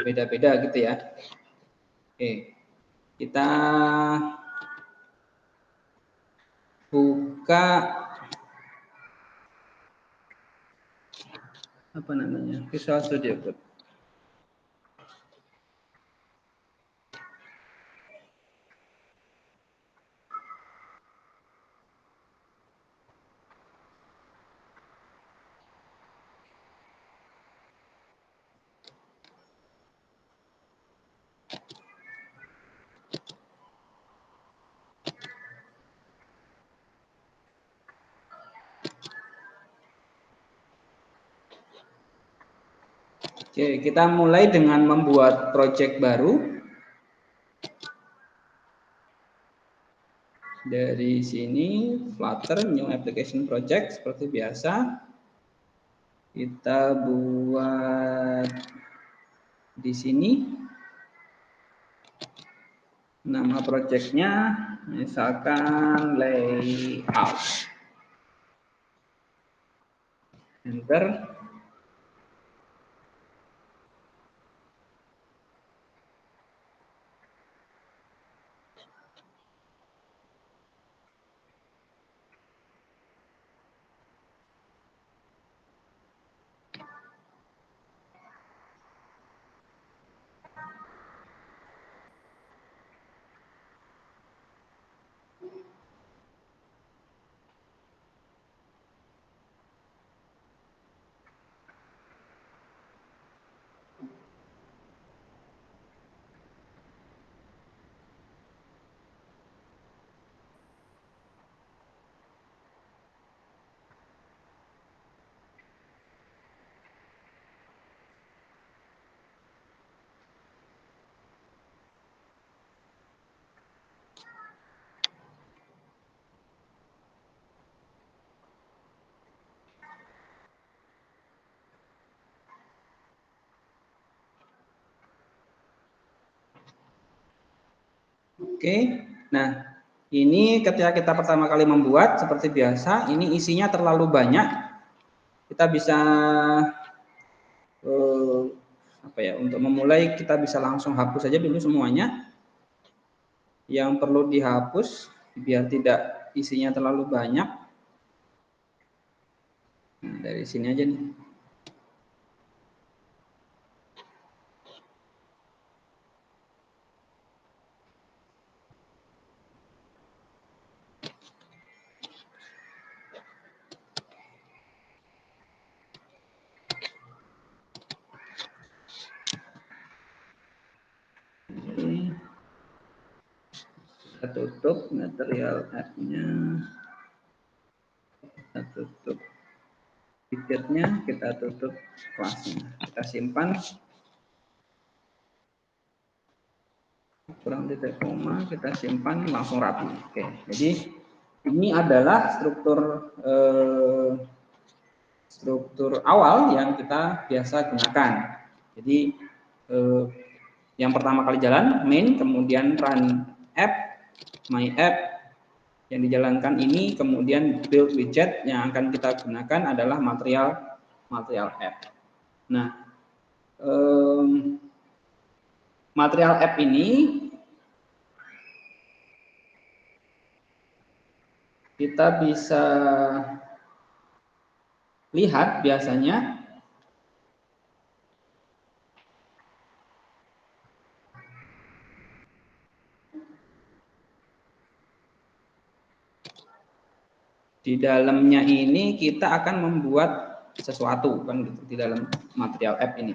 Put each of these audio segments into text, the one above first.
berbeda-beda gitu ya. Oke, kita buka apa namanya, Visual Studio Code. Oke, kita mulai dengan membuat project baru. Dari sini, Flutter, New Application Project, seperti biasa. Kita buat di sini. Nama projectnya, misalkan layout. Enter. Oke, nah ini ketika kita pertama kali membuat, seperti biasa, ini isinya terlalu banyak. Kita bisa apa ya? Untuk memulai kita bisa langsung hapus saja dulu semuanya. Yang perlu dihapus biar tidak isinya terlalu banyak. Nah, dari sini aja nih. Kita tutup material app-nya, kita tutup widgetnya, kita tutup kelasnya, kita simpan, kurang titik koma, kita simpan, langsung rapi. Oke, jadi ini adalah struktur awal yang kita biasa gunakan. Jadi yang pertama kali jalan main, kemudian run app, my app yang dijalankan ini, kemudian build widget yang akan kita gunakan adalah material app. Nah, material app ini kita bisa lihat biasanya di dalamnya ini kita akan membuat sesuatu kan gitu di dalam material app ini.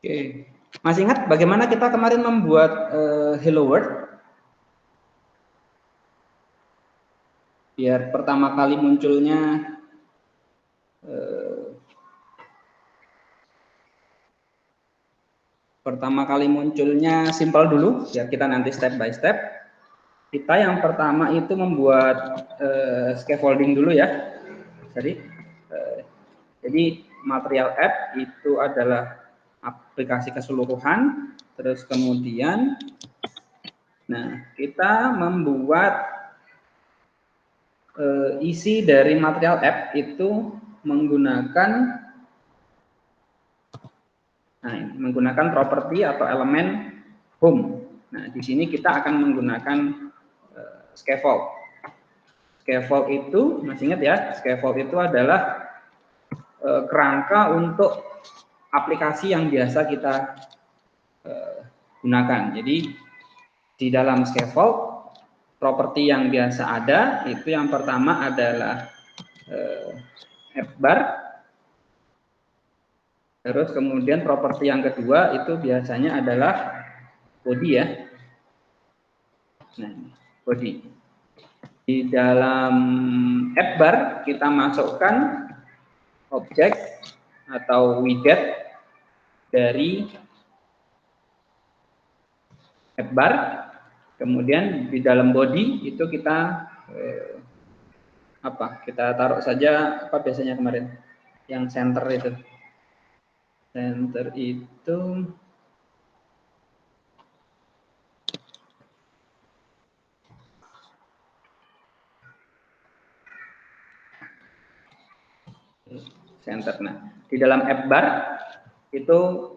Oke, masih ingat bagaimana kita kemarin membuat Hello World? Biar pertama kali munculnya simple dulu, ya kita nanti step by step. Kita yang pertama itu membuat scaffolding dulu ya. Jadi material app itu adalah aplikasi keseluruhan, terus kemudian kita membuat isi dari material app itu menggunakan properti atau elemen home. Nah, di sini kita akan menggunakan scaffold. Scaffold itu, masih ingat ya, scaffold itu adalah kerangka untuk aplikasi yang biasa kita gunakan. Jadi di dalam scaffold properti yang biasa ada itu yang pertama adalah app bar. Terus kemudian properti yang kedua itu biasanya adalah body ya. Nah, body. Di dalam app bar kita masukkan objek atau widget dari app bar. Kemudian di dalam body itu kita kita taruh saja biasanya kemarin yang center itu. Center itu center. Nah, di dalam app bar itu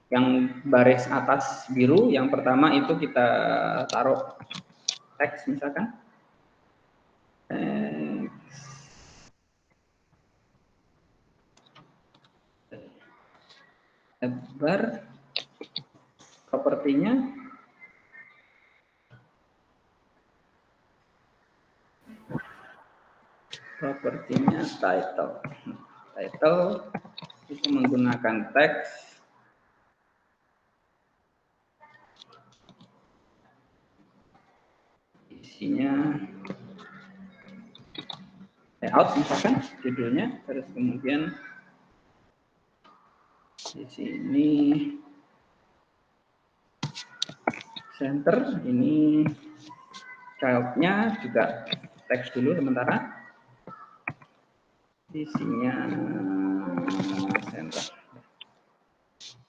yang baris atas biru, yang pertama itu kita taruh teks misalkan. App bar propertinya title. Title itu menggunakan teks. Isinya layout misalkan judulnya, terus kemudian di sini center, ini childnya juga teks dulu sementara. Isinya center.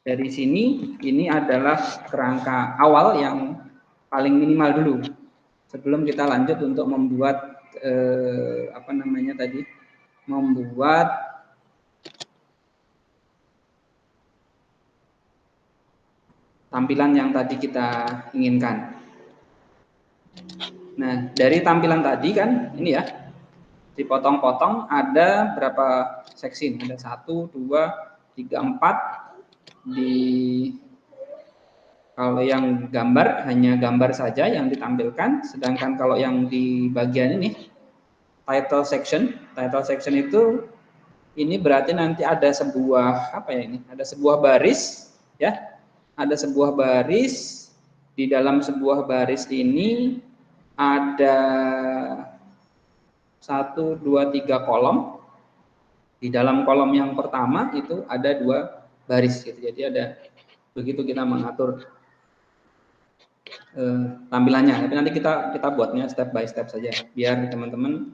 Dari sini ini adalah kerangka awal yang paling minimal dulu sebelum kita lanjut untuk membuat membuat tampilan yang tadi kita inginkan. Nah, dari tampilan tadi kan ini ya, dipotong-potong ada berapa seksi? Ada 1, 2, 3, 4. Kalau yang gambar hanya gambar saja yang ditampilkan, sedangkan kalau yang di bagian ini title section itu ini berarti nanti ada sebuah ada sebuah baris ya. Ada sebuah baris, di dalam sebuah baris ini ada 1, 2, 3 kolom. Di dalam kolom yang pertama itu ada 2 baris gitu. Jadi ada begitu kita mengatur tampilannya. Tapi nanti kita buatnya step by step saja biar teman-teman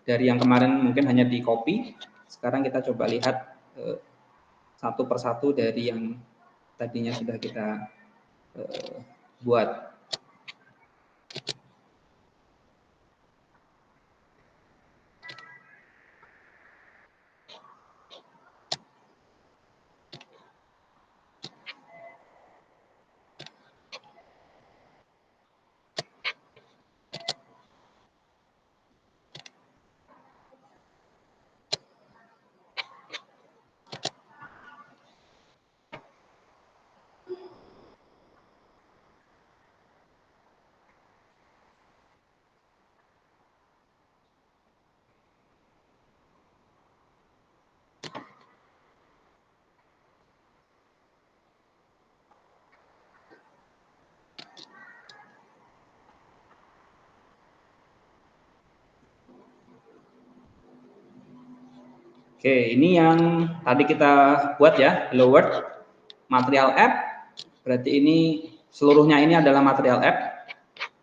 dari yang kemarin mungkin hanya di copy, sekarang kita coba lihat satu persatu dari yang tadinya sudah kita buat. Oke, ini yang tadi kita buat ya, hello world, material app. Berarti ini seluruhnya ini adalah material app.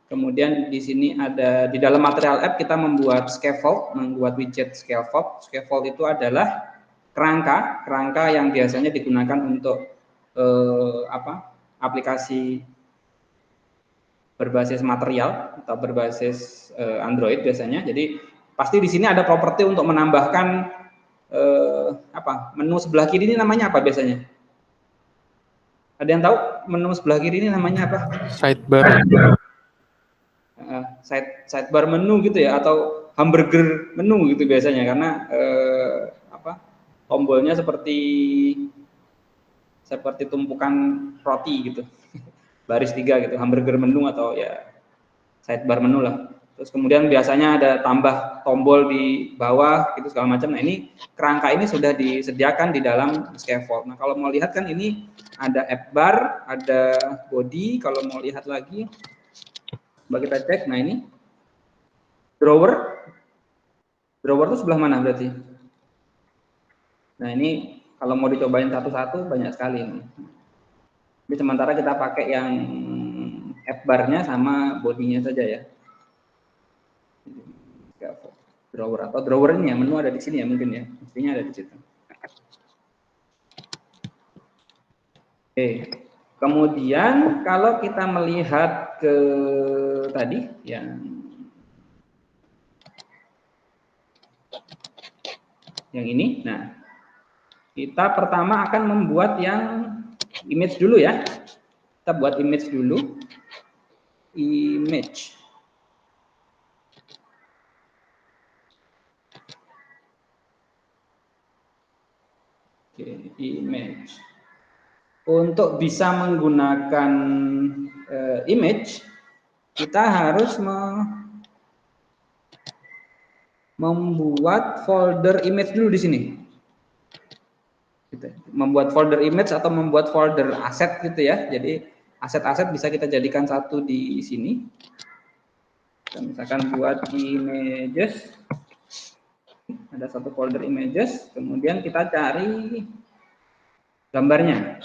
Kemudian di sini ada di dalam material app kita membuat scaffold, membuat widget scaffold. Scaffold itu adalah kerangka yang biasanya digunakan untuk aplikasi berbasis material atau berbasis Android biasanya. Jadi pasti di sini ada properti untuk menambahkan menu sebelah kiri ini namanya apa biasanya? Ada yang tahu menu sebelah kiri ini namanya apa? Sidebar. Sidebar menu gitu ya, atau hamburger menu gitu biasanya, karena tombolnya seperti tumpukan roti gitu, baris 3 gitu, hamburger menu atau ya sidebar menu lah. Terus kemudian biasanya ada tambah tombol di bawah gitu segala macam. Nah, ini kerangka ini sudah disediakan di dalam scaffold. Nah, kalau mau lihat kan ini ada app bar, ada body. Kalau mau lihat lagi, coba kita cek. Nah, ini drawer itu sebelah mana berarti? Nah, ini kalau mau dicobain satu-satu banyak sekali ini. Jadi sementara kita pakai yang app bar-nya sama bodinya saja ya. Drawer atau drawernya, menu ada di sini ya mungkin ya, mestinya ada di situ. Oke, kemudian kalau kita melihat ke tadi yang ini, nah kita pertama akan membuat yang image dulu ya. Kita buat image dulu, image. Oke, image. Untuk bisa menggunakan image, kita harus membuat folder image dulu di sini. Gitu. Membuat folder image atau membuat folder aset gitu ya. Jadi aset-aset bisa kita jadikan satu di sini. Kita misalkan buat images. Ada satu folder images, kemudian kita cari gambarnya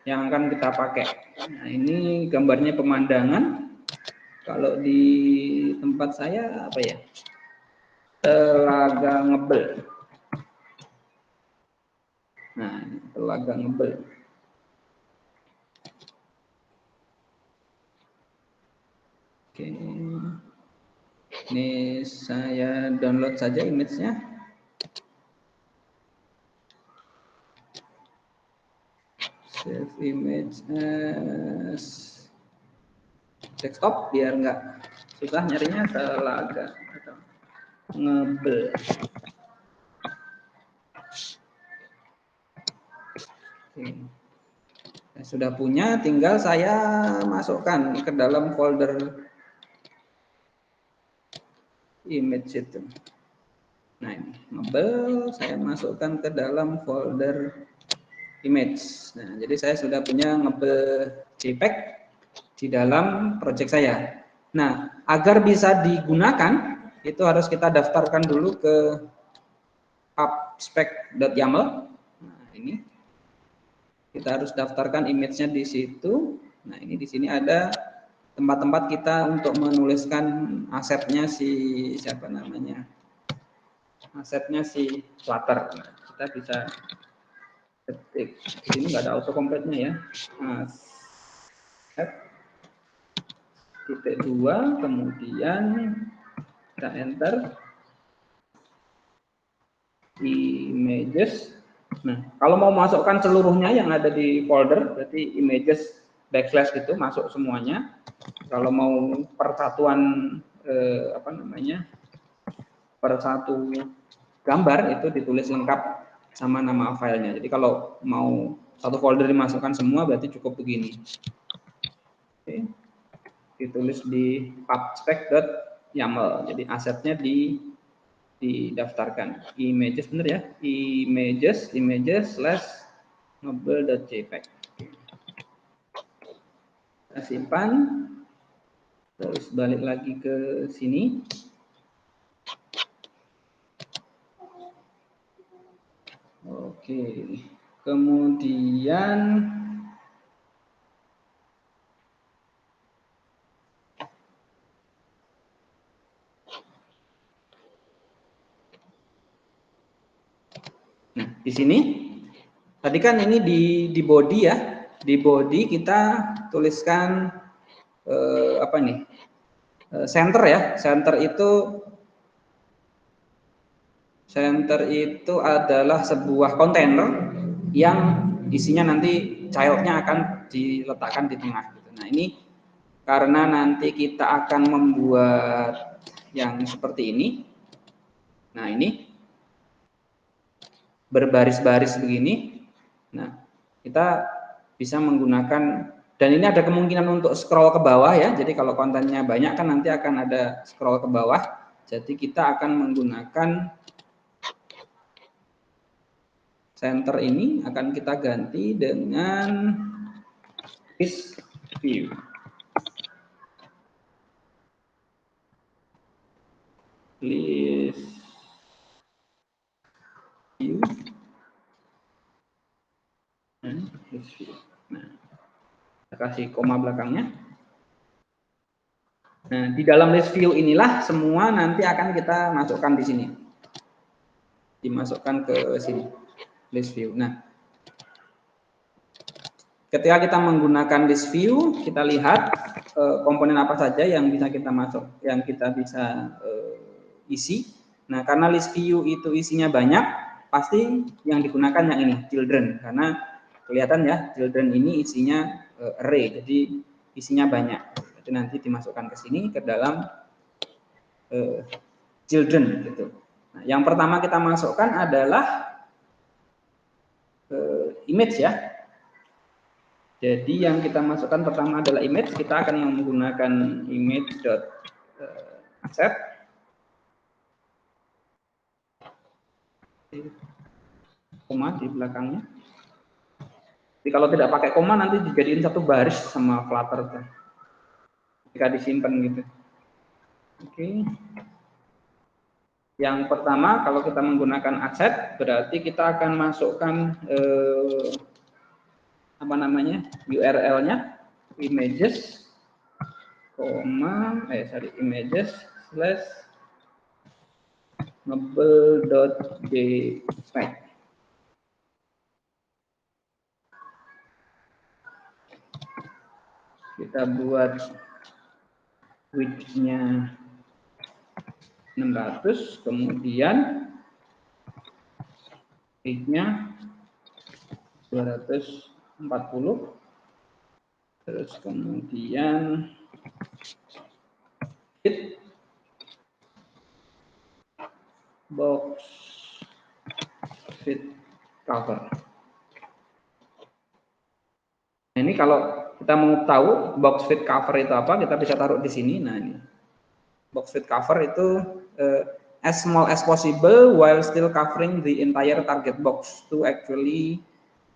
yang akan kita pakai. Nah, ini gambarnya pemandangan. Kalau di tempat saya apa ya? Telaga Ngebel. Nah, ini Telaga Ngebel. Oke. Ini saya download saja image-nya. Save image as desktop biar nggak susah nyarinya. Telaga Ngebel. Oke. Saya sudah punya, tinggal saya masukkan ke dalam folder image itu. Nah, ini Ngebel saya masukkan ke dalam folder image. Nah, jadi saya sudah punya Ngebel JPEG di dalam project saya. Nah, agar bisa digunakan itu harus kita daftarkan dulu ke pubspec.yaml. Nah, ini kita harus daftarkan image-nya di situ. Nah, ini di sini ada tempat-tempat kita untuk menuliskan asetnya siapa namanya? Asetnya si Flutter. Nah, kita bisa ketik. Di sini nggak ada autocomplete-nya ya. Aset titik 2, kemudian kita enter images. Nah, kalau mau masukkan seluruhnya yang ada di folder, berarti images backslash itu masuk semuanya. Kalau mau persatuan per satu gambar itu ditulis lengkap sama nama filenya. Jadi kalau mau satu folder dimasukkan semua berarti cukup begini. Oke. Ditulis di pubspec.yaml. Jadi asetnya didaftarkan. Images bener ya? Images /ngebel.jpg. Kita simpan. Terus balik lagi ke sini. Oke, kemudian nah di sini tadi kan ini di body ya, di body kita tuliskan apa nih, center ya, center itu adalah sebuah kontainer yang isinya nanti childnya akan diletakkan di tengah gitu. Nah ini karena nanti kita akan membuat yang seperti ini, nah ini berbaris-baris begini. Nah, kita bisa menggunakan, dan ini ada kemungkinan untuk scroll ke bawah ya. Jadi kalau kontennya banyak kan nanti akan ada scroll ke bawah. Jadi kita akan menggunakan center ini, akan kita ganti dengan list view. List view. List view. Nah, kita kasih koma belakangnya. Nah, di dalam list view inilah semua nanti akan kita masukkan di sini. Dimasukkan ke sini, list view. Nah, ketika kita menggunakan list view, kita lihat komponen apa saja yang bisa kita masuk, yang kita bisa isi. Nah, karena list view itu isinya banyak, pasti yang digunakan yang ini, children. Karena kelihatan ya, children ini isinya array, jadi isinya banyak. Jadi nanti dimasukkan ke sini, ke dalam children gitu. Nah, yang pertama kita masukkan adalah image ya. Jadi yang kita masukkan pertama adalah image. Kita akan menggunakan image.asset. Koma di belakangnya. Jadi kalau tidak pakai koma nanti dijadiin satu baris sama Flutter jika disimpan gitu. Oke. Yang pertama kalau kita menggunakan asset berarti kita akan masukkan apa namanya, URL-nya images images slash mebel.jpg. Kita buat width-nya 600, kemudian height-nya 240, terus kemudian fit box fit cover. Nah, ini kalau kita mau tahu box fit cover itu apa, kita bisa taruh di sini. Nah, ini box fit cover itu as small as possible while still covering the entire target box to actually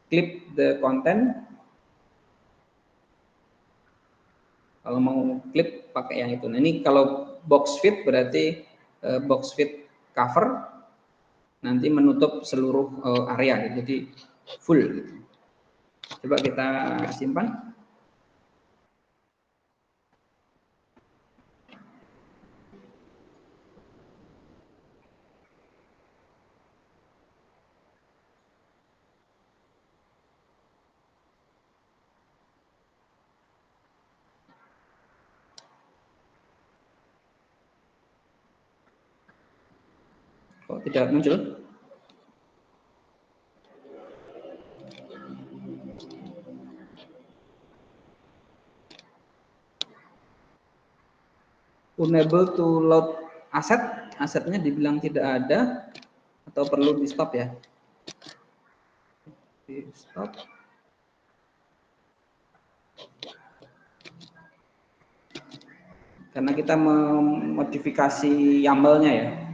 clip the content. Kalau mau clip pakai yang itu. Nah, ini kalau box fit berarti box fit cover nanti menutup seluruh area, jadi full. Coba kita simpan. Kok tidak muncul? Unable to load aset, asetnya dibilang tidak ada atau perlu di stop ya? Di stop. Karena kita memodifikasi YAML-nya ya.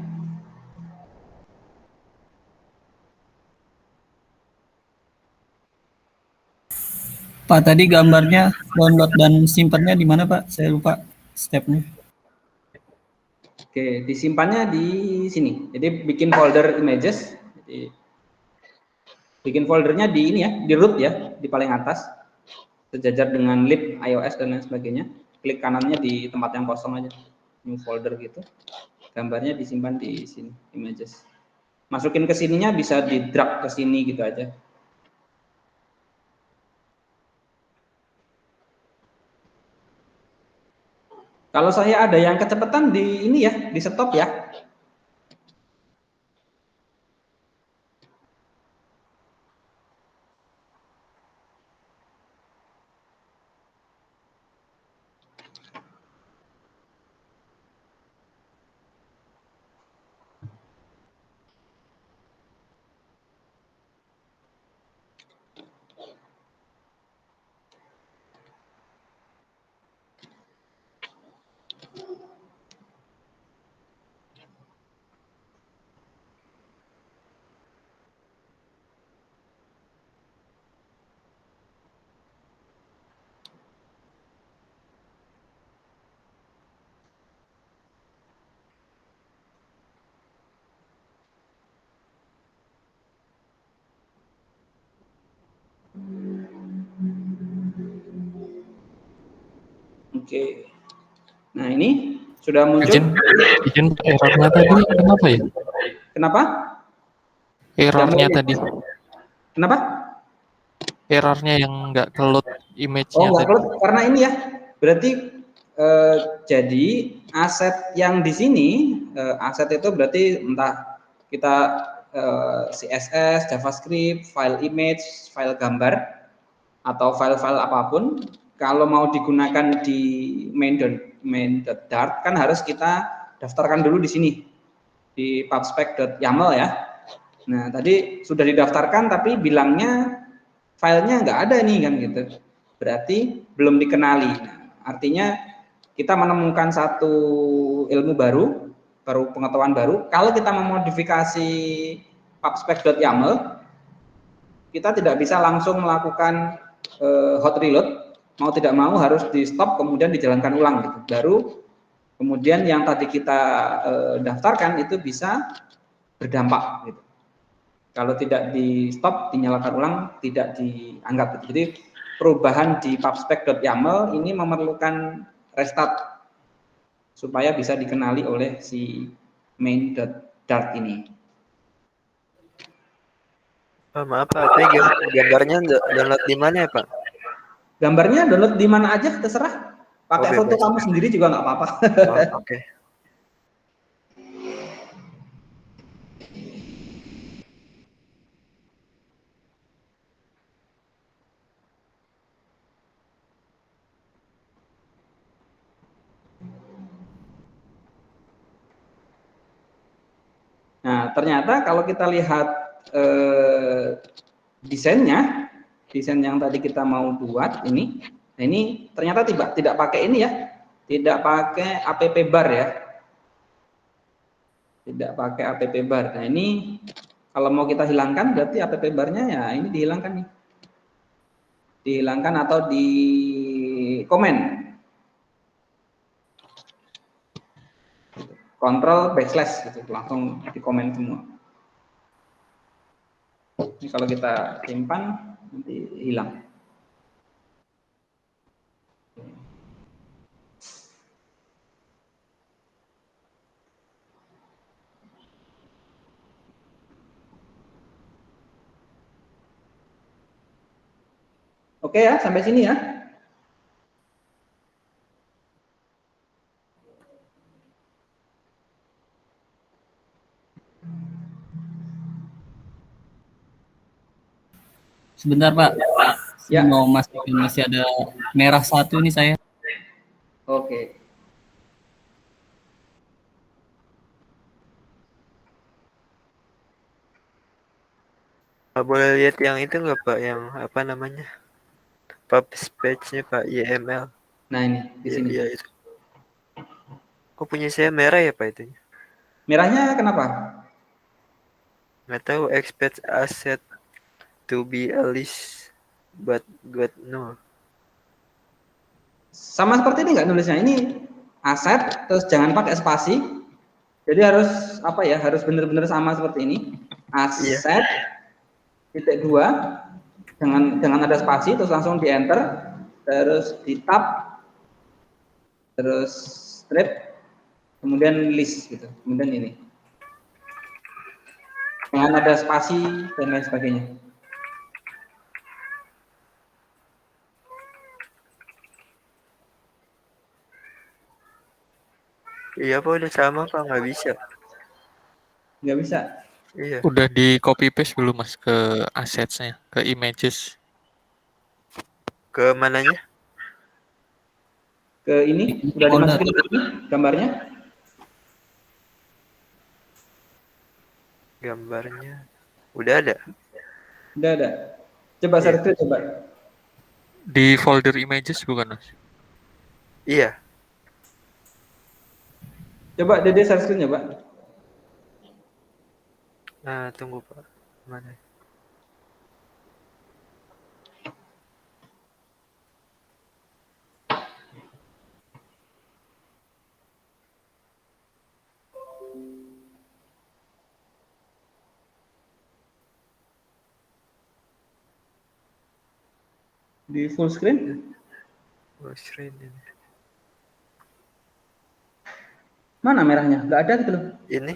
Pak, tadi gambarnya download dan simpannya di mana, Pak? Saya lupa stepnya. Oke, disimpannya di sini. Jadi bikin folder images. Jadi Bikin foldernya di ini ya, di root ya, di paling atas, sejajar dengan lib, iOS dan lain sebagainya. Klik kanannya di tempat yang kosong aja, new folder gitu. Gambarnya disimpan di sini, images. Masukin ke sininya bisa di drag ke sini gitu aja. Kalau saya ada yang kecepatan di ini ya, di stop ya. Oke. Nah, ini sudah muncul. Izin errornya tadi kenapa ya? Kenapa? Errornya tadi. Kenapa? Errornya yang nggak keload image-nya Oh, nggak tadi. keload karena ini ya. Berarti jadi aset yang di sini, aset itu berarti entah kita CSS, JavaScript, file image, file gambar, atau file-file apapun, kalau mau digunakan di main.dart kan harus kita daftarkan dulu di sini di pubspec.yaml ya. Nah, tadi sudah didaftarkan tapi bilangnya filenya nggak ada nih kan gitu. Berarti belum dikenali. Nah, artinya kita menemukan satu ilmu baru pengetahuan baru. Kalau kita memodifikasi pubspec.yaml, kita tidak bisa langsung melakukan hot reload, mau tidak mau harus di stop kemudian dijalankan ulang gitu. Baru kemudian yang tadi kita daftarkan itu bisa berdampak gitu. Kalau tidak di stop, dinyalakan ulang, tidak dianggap gitu. Jadi perubahan di pubspec.yaml ini memerlukan restart supaya bisa dikenali oleh si main.dart ini. Maaf Pak, saya gambarnya download di mana ya Pak? Gambarnya download di mana aja, terserah. Pakai foto bebas. kamu sendiri juga nggak apa-apa. Oke. Nah, ternyata kalau kita lihat desain yang tadi kita mau buat ini, nah ini ternyata tidak pakai ini ya, tidak pakai app bar ya, tidak pakai app bar. Nah ini kalau mau kita hilangkan berarti app barnya ya ini dihilangkan nih, dihilangkan atau di komen, Ctrl / gitu, langsung di komen semua. Ini kalau kita simpan nanti hilang. Oke ya, sampai sini ya. Sebentar Pak, saya Ya. mau masih ada merah satu nih saya. Oke. Boleh lihat yang itu nggak Pak, yang apa namanya? Pubspec-nya Pak, YML. Nah ini di sini. Iya itu. Kok punya saya merah ya Pak itu? Merahnya kenapa? Nggak tahu, expect asset to be a list but got no. Sama seperti ini nggak nulisnya? Ini aset, terus jangan pakai spasi. Jadi harus apa ya? Harus benar-benar sama seperti ini. Aset, titik 2, jangan ada spasi, terus langsung di enter, terus di tab, terus strip, kemudian list gitu, kemudian ini. Jangan ada spasi dan lain sebagainya. Iya Pak, udah sama Pak, nggak bisa. Nggak bisa. Iya. Udah di copy paste belum Mas ke assets-nya, ke images? Ke mananya? Ke ini, udah Folder. dimasukin ke ini gambarnya? Gambarnya. Udah ada. Udah ada. Coba Iya. search coba. Di folder images bukan Mas? Iya. Coba Dede search coba. Nah, tunggu Pak. Mana? Di full screen? Oh, screen ini. Mana merahnya? Nggak ada gitu loh. Ini.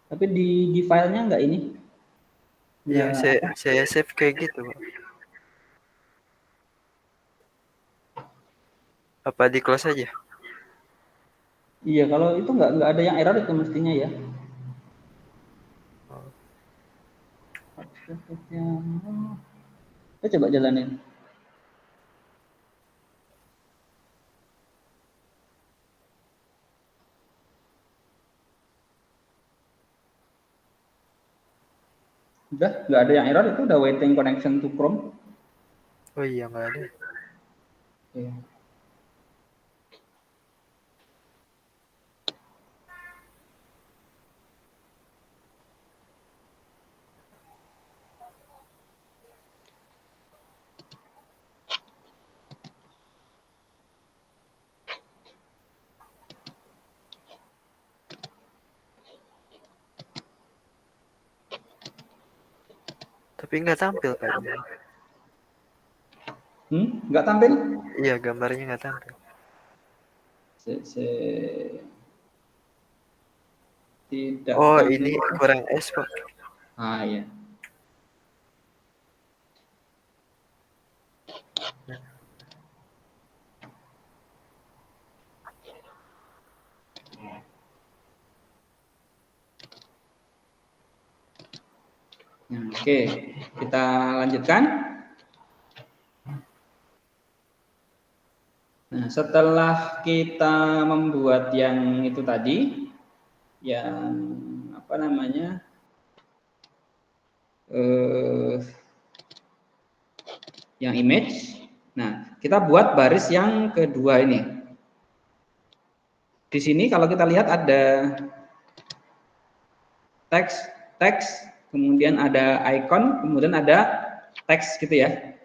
Tapi di filenya nggak ini. Iya, Nggak saya save kayak gitu Pak. Apa di close aja? Iya, kalau itu nggak ada yang error itu mestinya ya. Oh. Kita coba jalanin. Udah, nggak ada yang error, itu udah waiting connection to Chrome. Oh iya, nggak ada. Iya. Tapi nggak tampil Pak. Nggak tampil? Iya, gambarnya nggak tampil. Tidak Oh, tampil. ini kurang S Pak. Ah, iya. Nah, oke, kita lanjutkan. Nah, setelah kita membuat yang itu tadi, yang apa namanya, yang image. Nah, kita buat baris yang kedua ini. Di sini kalau kita lihat ada teks, kemudian ada icon, kemudian ada teks gitu ya.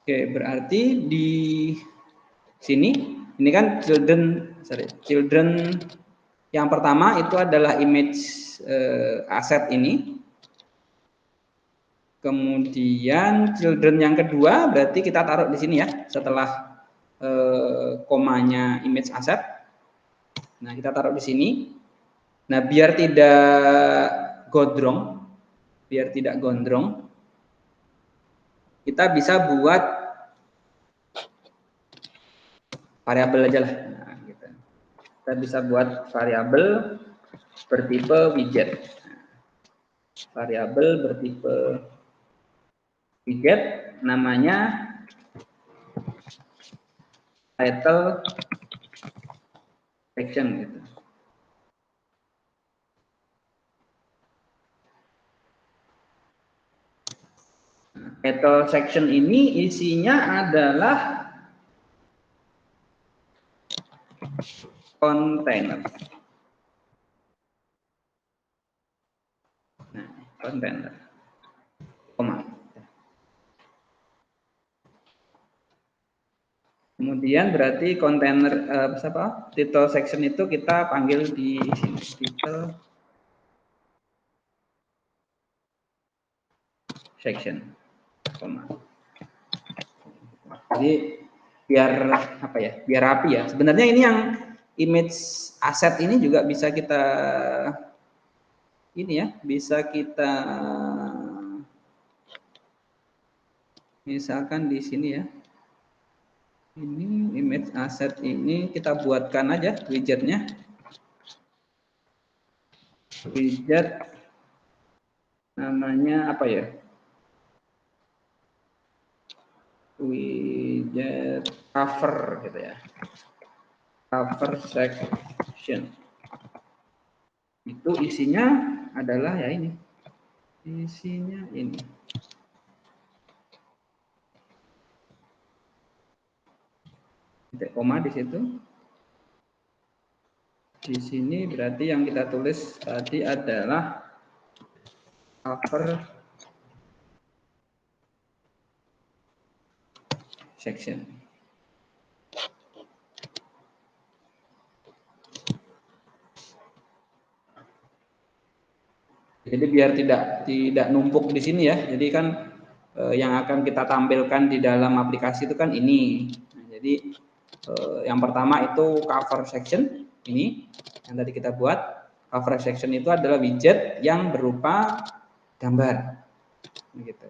Oke, berarti di sini ini kan children yang pertama itu adalah image aset ini. Kemudian children yang kedua berarti kita taruh di sini ya, setelah komanya image aset. Nah, kita taruh di sini. Nah, biar tidak gondrong, kita bisa buat variabel aja lah. Nah, gitu. Kita bisa buat variabel bertipe widget. Variabel bertipe widget namanya title section gitu. Title section ini isinya adalah container. Nah, container. Koma. Kemudian berarti container title section itu kita panggil di sini title section, koma. Jadi biar apa ya? Biar rapi ya. Sebenarnya ini yang image asset ini juga bisa kita ini ya, bisa kita misalkan di sini ya. Ini image asset ini kita buatkan aja widgetnya. Widget namanya apa ya? Widget cover gitu ya. Cover section. Itu isinya adalah ya ini. Isinya ini. Titik koma di situ. Di sini berarti yang kita tulis tadi adalah cover section. Jadi biar tidak numpuk di sini ya. Jadi kan yang akan kita tampilkan di dalam aplikasi itu kan ini. Nah, jadi yang pertama itu cover section ini yang tadi kita buat. Cover section itu adalah widget yang berupa gambar. Begitu.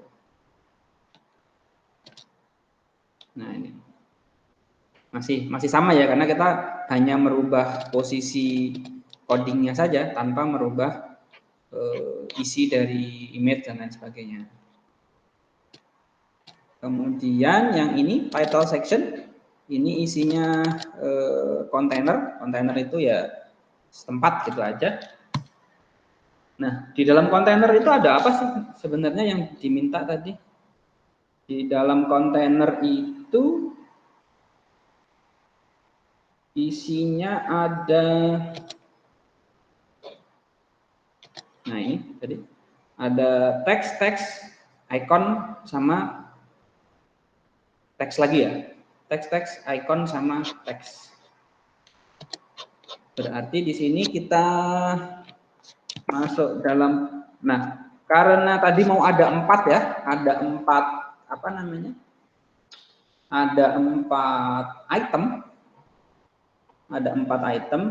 Nah ini masih sama ya karena kita hanya merubah posisi codingnya saja tanpa merubah isi dari image dan lain sebagainya. Kemudian yang ini title section ini isinya kontainer itu ya setempat gitu aja. Nah di dalam kontainer itu ada apa sih sebenarnya yang diminta tadi? Di dalam kontainer itu isinya ada, nah ini tadi ada teks, icon sama teks lagi ya, teks, icon sama teks. Berarti di sini kita masuk dalam, nah karena tadi mau ada 4 ya, ada 4 apa namanya? Ada 4 item. Ada 4 item.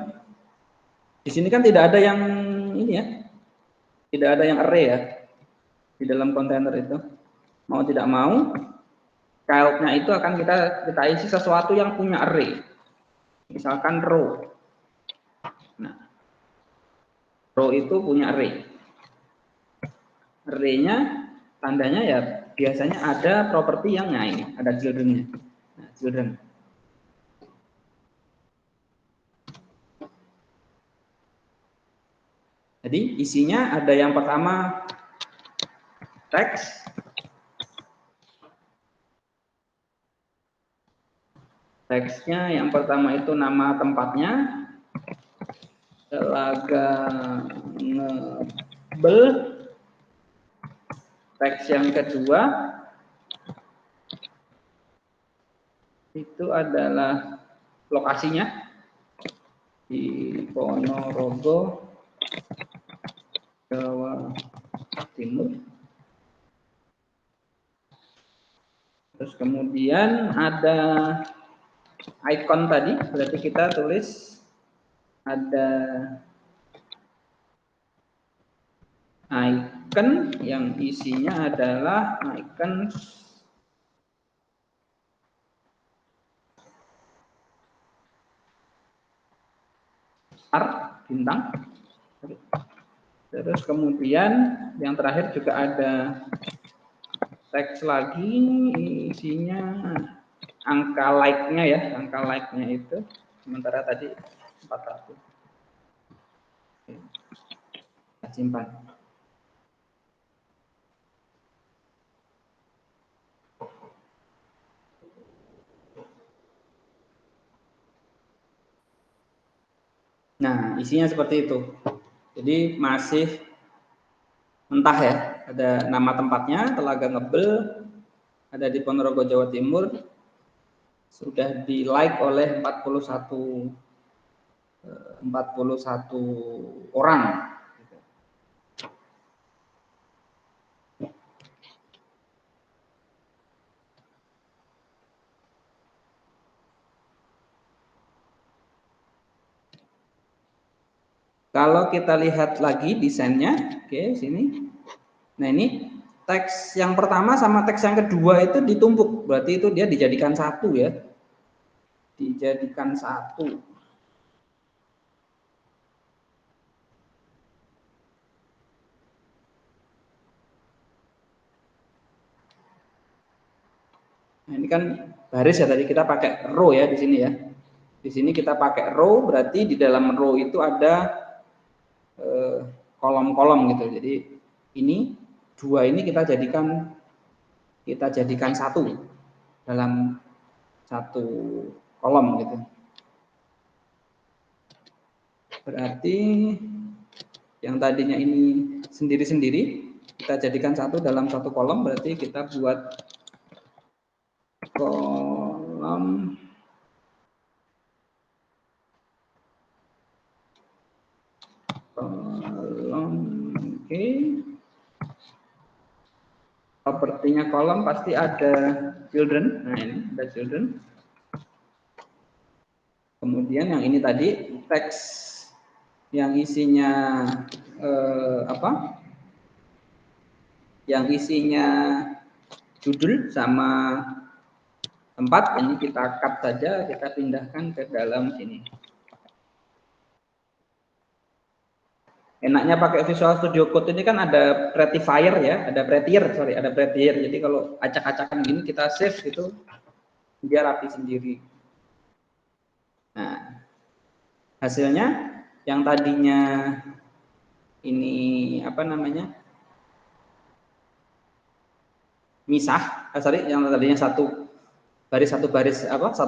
Di sini kan tidak ada yang ini ya. Tidak ada yang array ya. Di dalam kontainer itu. Mau tidak mau, child-nya itu akan kita isi sesuatu yang punya array. Misalkan row. Nah, row itu punya array. Array-nya tandanya ya biasanya ada properti yang ini, ada children-nya. Nah, children. Jadi isinya ada yang pertama teks, teksnya yang pertama itu nama tempatnya, telaga ngebel. Teks yang kedua itu adalah lokasinya di Ponorogo, Jawa Timur. Terus kemudian ada icon tadi, berarti kita tulis ada icon yang isinya adalah icon star, bintang. Terus kemudian yang terakhir juga ada teks lagi, isinya angka like-nya ya, angka like-nya itu sementara tadi 400. Kita simpan. Nah, isinya seperti itu. Jadi masih mentah ya. Ada nama tempatnya, Telaga Ngebel, ada di Ponorogo, Jawa Timur. Sudah di-like oleh 41 orang. Kalau kita lihat lagi desainnya, oke sini. Nah ini teks yang pertama sama teks yang kedua itu ditumpuk, berarti itu dia dijadikan satu ya, dijadikan satu. Nah ini kan baris ya, tadi kita pakai row ya di sini ya. Di sini kita pakai row, berarti di dalam row itu ada kolom-kolom gitu. Jadi ini dua ini kita jadikan satu dalam satu kolom gitu. Berarti yang tadinya ini sendiri-sendiri kita jadikan satu dalam satu kolom, berarti kita buat kolom oke. Propertinya kolom pasti ada children. Nah ini ada children. Kemudian yang ini tadi teks yang isinya yang isinya judul sama tempat, ini kita cut saja, kita pindahkan ke dalam sini. Enaknya pakai Visual Studio Code ini kan ada prettifier ya, ada prettier. Jadi kalau acak-acakan gini kita save gitu, dia rapi sendiri. Nah, hasilnya yang tadinya ini misah, yang tadinya satu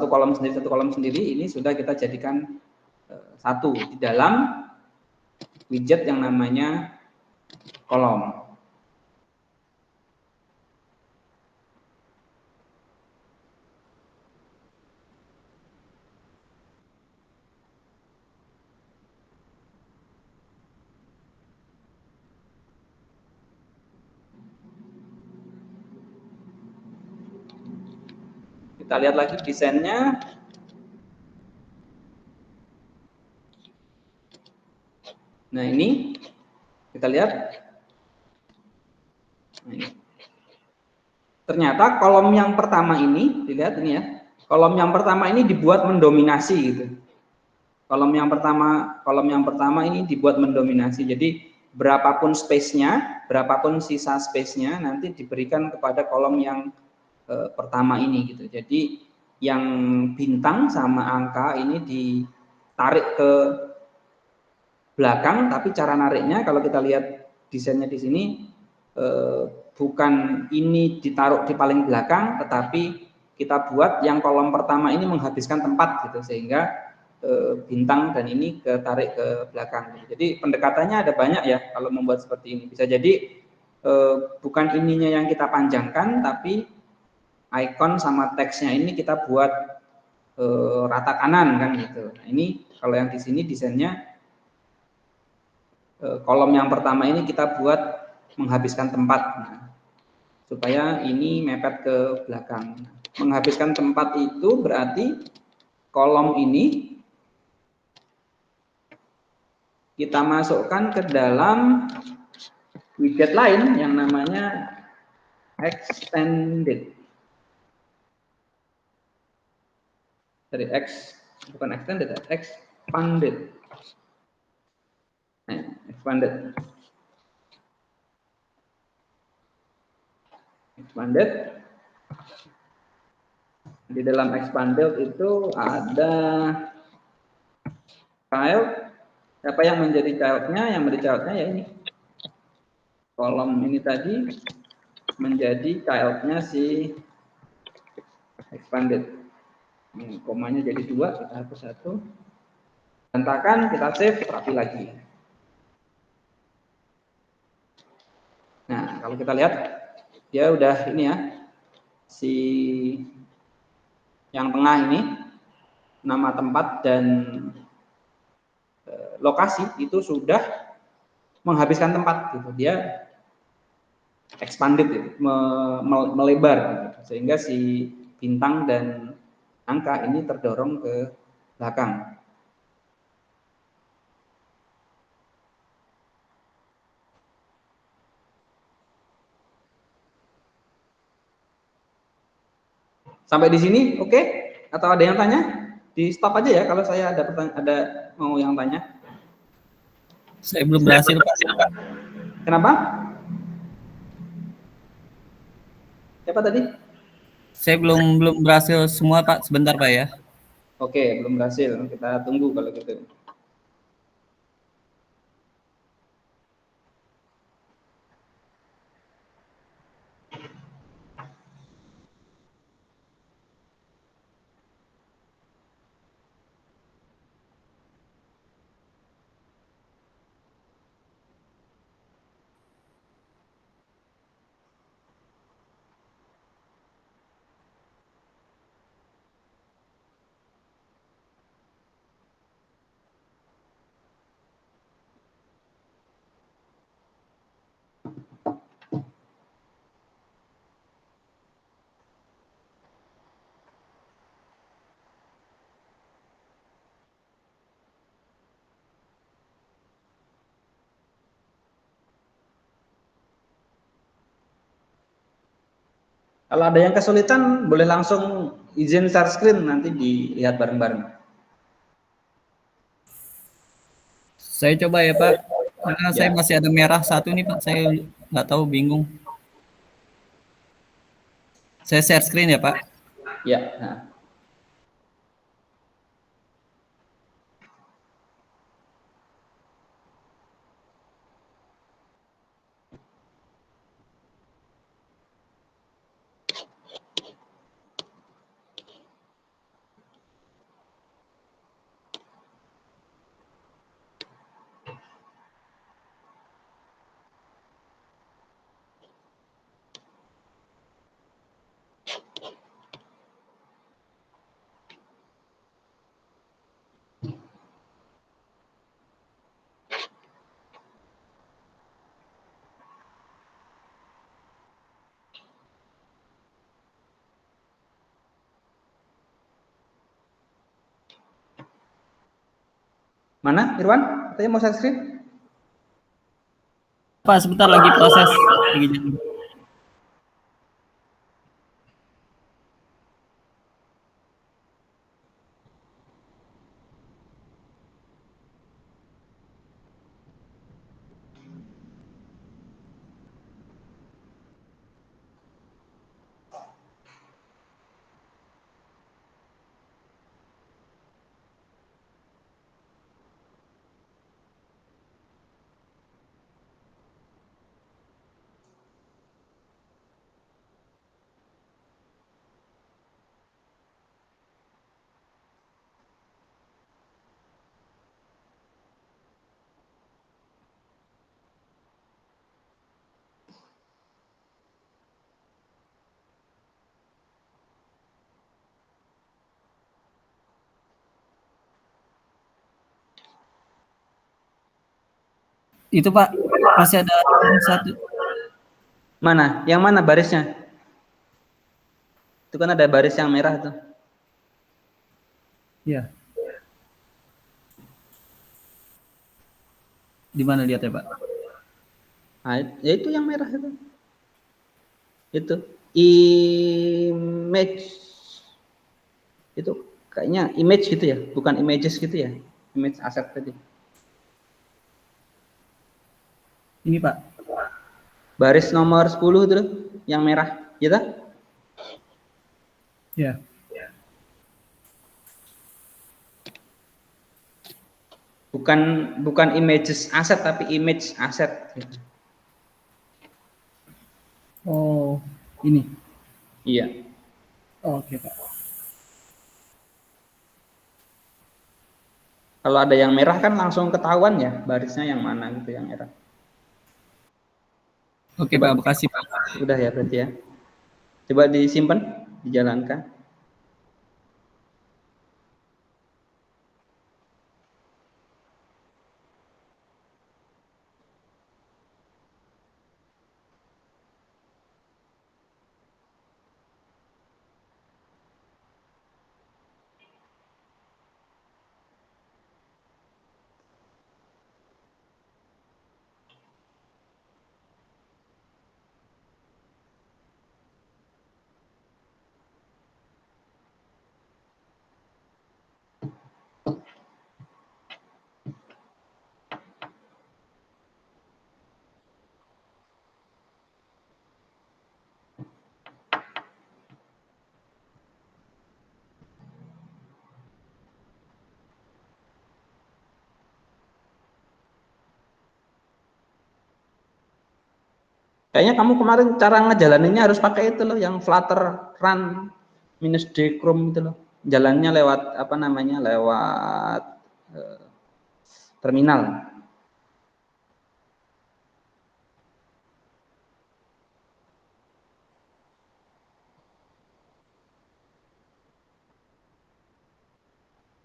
kolom sendiri, ini sudah kita jadikan satu di dalam widget yang namanya kolom. Kita lihat lagi desainnya. Nah ini kita lihat. Nah, ini. Ternyata kolom yang pertama ini, dilihat ini ya, kolom yang pertama ini dibuat mendominasi gitu. Kolom yang pertama ini dibuat mendominasi. Jadi berapapun space-nya, berapapun sisa space-nya nanti diberikan kepada kolom yang pertama ini gitu. Jadi yang bintang sama angka ini ditarik ke belakang, tapi cara nariknya kalau kita lihat desainnya di sini bukan ini ditaruh di paling belakang, tetapi kita buat yang kolom pertama ini menghabiskan tempat gitu, sehingga bintang dan ini ketarik ke belakang. Jadi pendekatannya ada banyak ya kalau membuat seperti ini. Bisa jadi bukan ininya yang kita panjangkan, tapi icon sama teksnya ini kita buat rata kanan kan gitu. Nah, ini kalau yang di sini desainnya kolom yang pertama ini kita buat menghabiskan tempat. Nah, supaya ini mepet ke belakang. Menghabiskan tempat itu berarti kolom ini kita masukkan ke dalam widget lain yang namanya extended. Dari bukan extended, expanded. Nah, expanded. Di dalam expanded itu ada child. Siapa yang menjadi childnya? Yang menjadi childnya ya ini. Kolom ini tadi menjadi childnya si expanded. Komanya jadi 2, kita hapus 1. berantakan, kita save, rapi lagi. Nah, kalau kita lihat dia udah ini ya, si yang tengah ini nama tempat dan lokasi itu sudah menghabiskan tempat gitu. Dia expanded gitu, melebar gitu. Sehingga si bintang dan angka ini terdorong ke belakang. Sampai di sini oke? Okay? Atau ada yang tanya? Di stop aja ya kalau saya ada mau yang tanya. Saya belum berhasil, Pak. Kenapa? Siapa tadi? Saya belum berhasil semua, Pak. Sebentar, Pak ya. Oke, belum berhasil. Kita tunggu kalau gitu. Kalau ada yang kesulitan, boleh langsung izin share screen, nanti dilihat bareng-bareng. Saya coba ya, Pak. Karena saya Ya, masih ada merah satu nih, Pak. Saya nggak tahu, bingung. Saya share screen ya, Pak. ya. Nah. Mana, Irwan? Katanya mau share screen? Pak, sebentar lagi proses. Lagi jalan. Itu Pak, masih ada satu. Mana? Yang mana barisnya? Itu kan ada baris yang merah tuh. Ya. Di mana lihatnya, Pak? Nah, ya itu yang merah itu. Itu image. Itu kayaknya image gitu ya, bukan images gitu ya. Image asset tadi. Ini, Pak. Baris nomor 10 itu yang merah, gitu? Ya. Bukan images asset tapi image asset. Oh, ini. Iya. Oke, Pak. Kalau ada yang merah kan langsung ketahuan ya barisnya yang mana gitu yang merah. Oke Pak, makasih Pak. Udah ya berarti ya. Coba disimpan, dijalankan. Kayaknya kamu kemarin cara ngejalaninnya harus pakai itu loh, yang Flutter run minus D Chrome itu loh. Jalannya lewat apa namanya? Lewat terminal.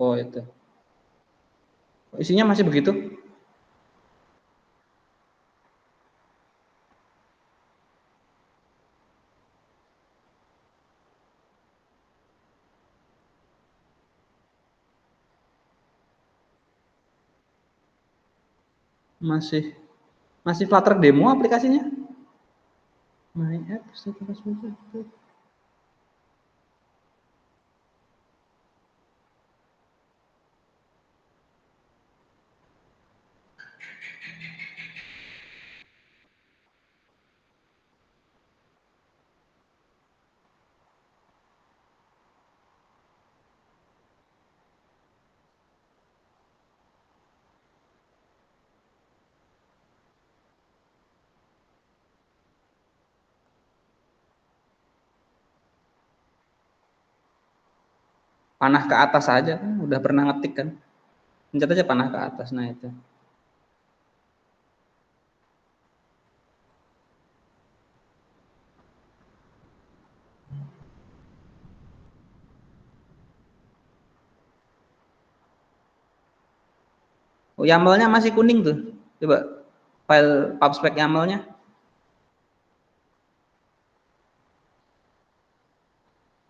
Oh itu. Isinya masih begitu? Masih masih Flutter demo aplikasinya? My app setelah selesai. Panah ke atas aja kan, udah pernah ngetik kan. Pencet aja panah ke atas, nah itu. Oh, YAML-nya masih kuning tuh. Coba file pubspec YAML-nya.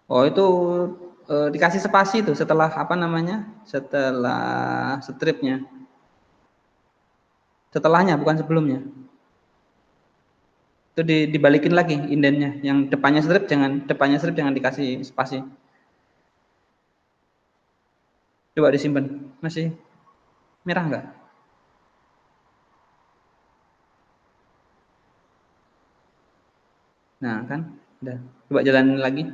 Oh, itu dikasih spasi tuh setelah apa namanya? Setelah stripnya. Setelahnya bukan sebelumnya. Itu dibalikin lagi indennya. Yang depannya strip jangan dikasih spasi. Coba disimpan. Masih merah enggak? Nah, kan? Udah. Coba jalanin lagi.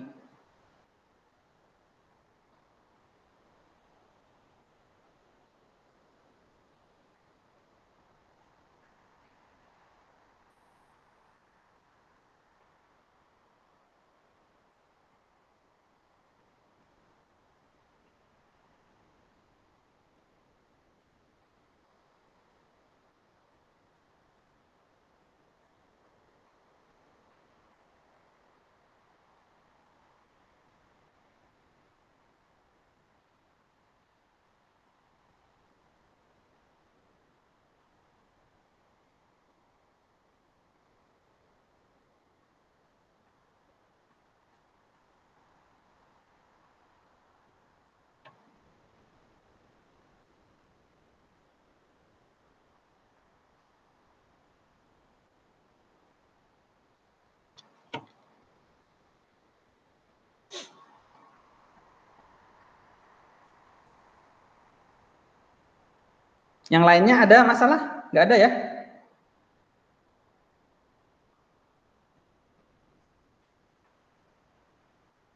Yang lainnya ada masalah? Nggak ada ya?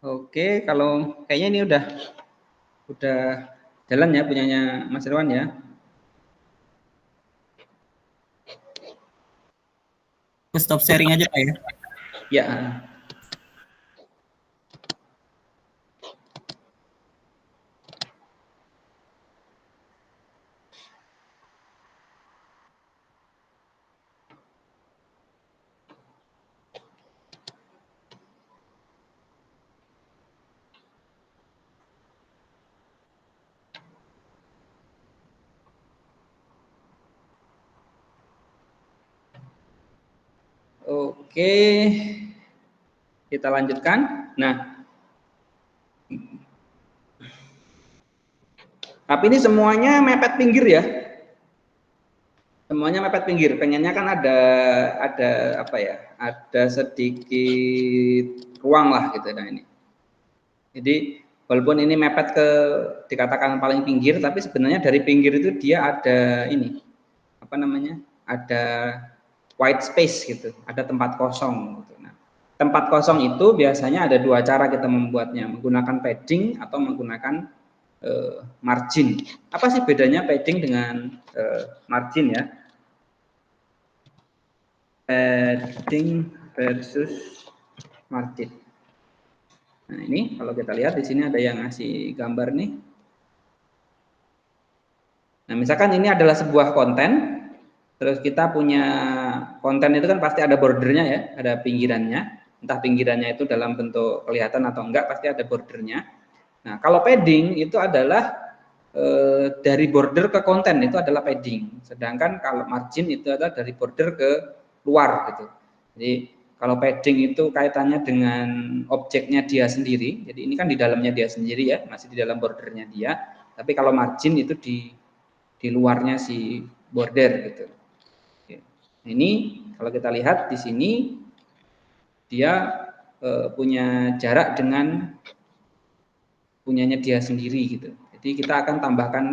Oke, kalau kayaknya ini udah jalan ya punyanya Mas Irwan ya. Stop sharing aja Pak ya. Ya. Oke, kita lanjutkan. Nah, tapi ini semuanya mepet pinggir ya. Semuanya mepet pinggir. Pengennya kan ada apa ya? Ada sedikit ruang lah gitu. Nah ini. Jadi walaupun ini mepet ke dikatakan paling pinggir, tapi sebenarnya dari pinggir itu dia ada ini apa namanya? Ada white space gitu. Ada tempat kosong. Gitu. Nah, tempat kosong itu biasanya ada dua cara kita membuatnya, menggunakan padding atau menggunakan margin. Apa sih bedanya padding dengan margin ya? Padding versus margin. Nah ini kalau kita lihat di sini ada yang ngasih gambar nih. Nah misalkan ini adalah sebuah konten, terus kita punya konten itu kan pasti ada bordernya ya, ada pinggirannya. Entah pinggirannya itu dalam bentuk kelihatan atau enggak, pasti ada bordernya. Nah kalau padding itu adalah dari border ke konten itu adalah padding. Sedangkan kalau margin itu adalah dari border ke luar gitu. Jadi kalau padding itu kaitannya dengan objeknya dia sendiri. Jadi ini kan di dalamnya dia sendiri ya, masih di dalam bordernya dia. Tapi kalau margin itu di luarnya si border gitu. Oke. Ini kalau kita lihat di sini dia punya jarak dengan punyanya dia sendiri gitu. Jadi kita akan tambahkan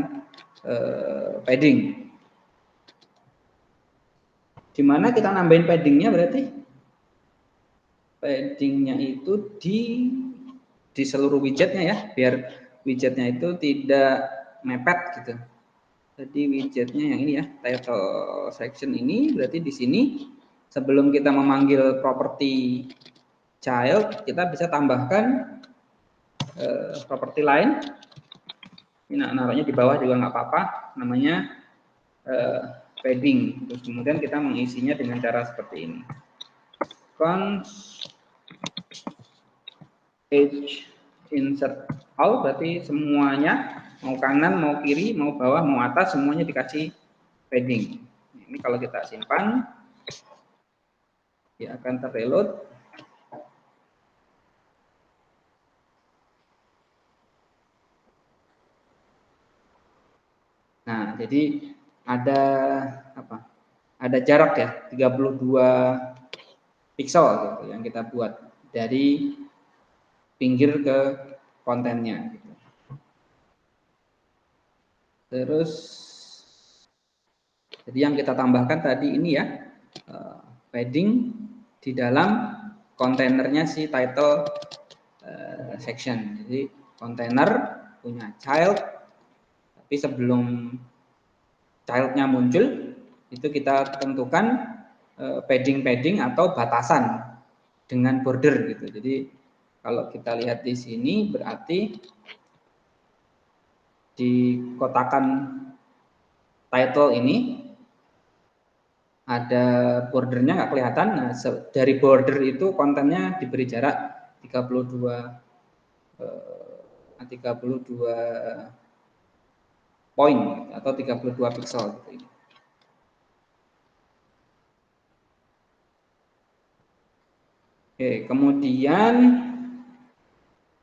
padding. Di mana kita nambahin paddingnya berarti paddingnya itu di seluruh widgetnya ya, biar widgetnya itu tidak mepet gitu. Jadi widgetnya yang ini ya, title section ini berarti di sini sebelum kita memanggil property child, kita bisa tambahkan property lain. Ini naruhnya di bawah juga nggak apa-apa, namanya padding. Terus kemudian kita mengisinya dengan cara seperti ini. Const age insert all berarti semuanya mau kanan, mau kiri, mau bawah, mau atas semuanya dikasih padding. Ini kalau kita simpan dia akan terreload. Nah, jadi ada apa? Ada jarak ya, 32 pixel gitu yang kita buat dari pinggir ke kontennya gitu. Terus jadi yang kita tambahkan tadi ini ya, padding di dalam kontainernya si title section. Jadi kontainer punya child, tapi sebelum childnya muncul itu kita tentukan padding atau batasan dengan border gitu. Jadi kalau kita lihat di sini berarti di kotakan title ini ada bordernya nggak kelihatan. Nah, dari border itu kontennya diberi jarak 32 poin atau 32 pixel gitu. Oke, kemudian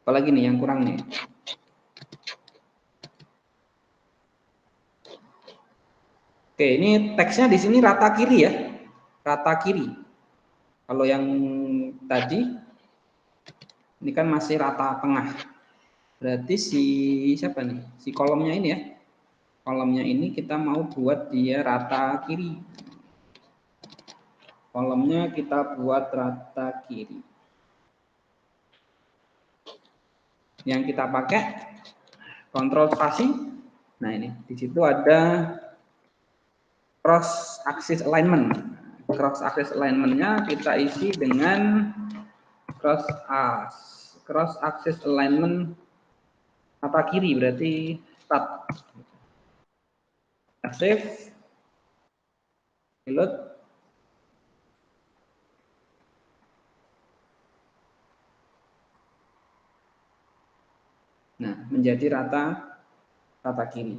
apalagi nih yang kurang nih? Oke, ini teksnya di sini rata kiri ya, rata kiri. Kalau yang tadi ini kan masih rata tengah. Berarti si siapa nih? Si kolomnya ini ya. Kolomnya ini kita mau buat dia rata kiri. Kolomnya kita buat rata kiri. Yang kita pakai kontrol spasi. Nah ini di situ ada cross axis alignment. Cross axis alignment-nya kita isi dengan cross axis alignment rata kiri berarti start. Save, reload. Nah, menjadi rata kiri.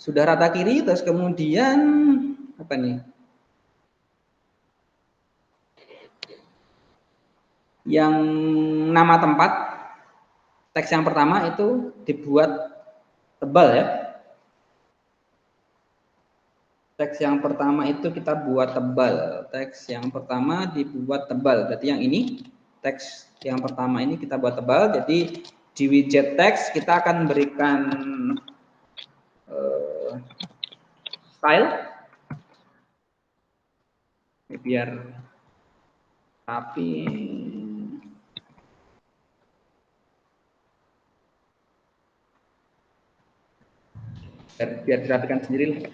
sudah rata kiri, terus kemudian apa nih? Yang nama tempat teks yang pertama itu dibuat tebal ya. Teks yang pertama itu kita buat tebal. Teks yang pertama dibuat tebal. Berarti yang ini teks yang pertama ini kita buat tebal. Jadi di widget teks kita akan berikan style biar rapi. Biar dirapikan sendiri.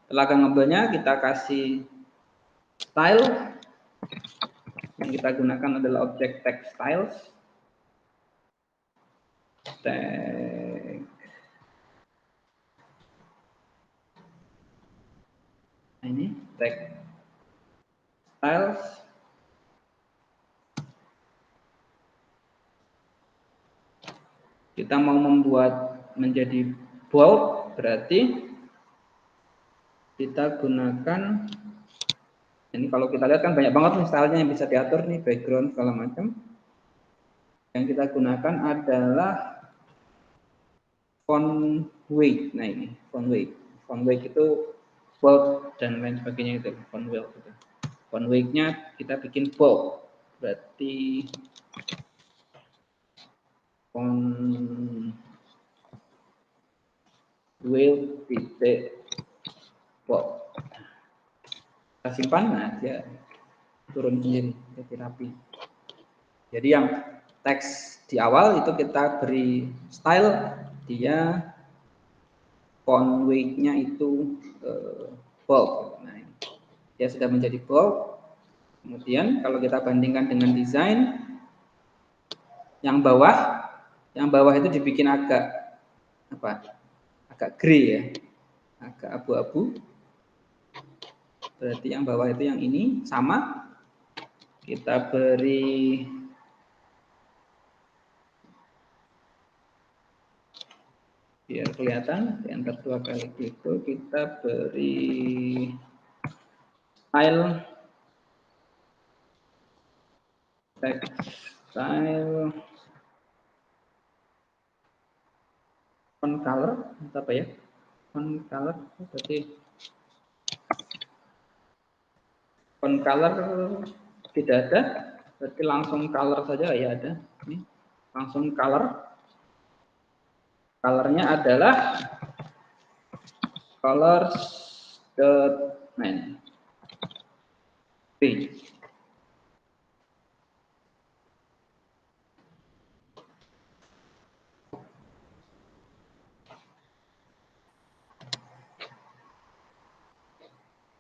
Telaga ngebelnya kita kasih style. Yang kita gunakan adalah objek text styles. Tag. Nah, ini tag styles. Kita mau membuat menjadi bold, berarti kita gunakan ini. Kalau kita lihat kan banyak banget nih stylenya yang bisa diatur nih, background segala macam. Yang kita gunakan adalah font weight. Nah ini font weight. Font weight itu bold dan lain sebagainya itu font weight. Font weight-nya kita bikin bold. Berarti font weight titik bold. Kita simpan, nah dia turun sendiri, jadi rapi. Jadi yang teks di awal itu kita beri style, dia font weight-nya itu bold. Nah, dia sudah menjadi bold. Kemudian kalau kita bandingkan dengan desain yang bawah itu dibikin agak grey ya, agak abu-abu. Berarti yang bawah itu yang ini sama, kita beri biar kelihatan, di enter 2 kali gitu, kita beri style text style font color apa ya, font color berarti font color tidak ada, berarti langsung color saja ya, ada ini langsung color. Colornya adalah colors.main.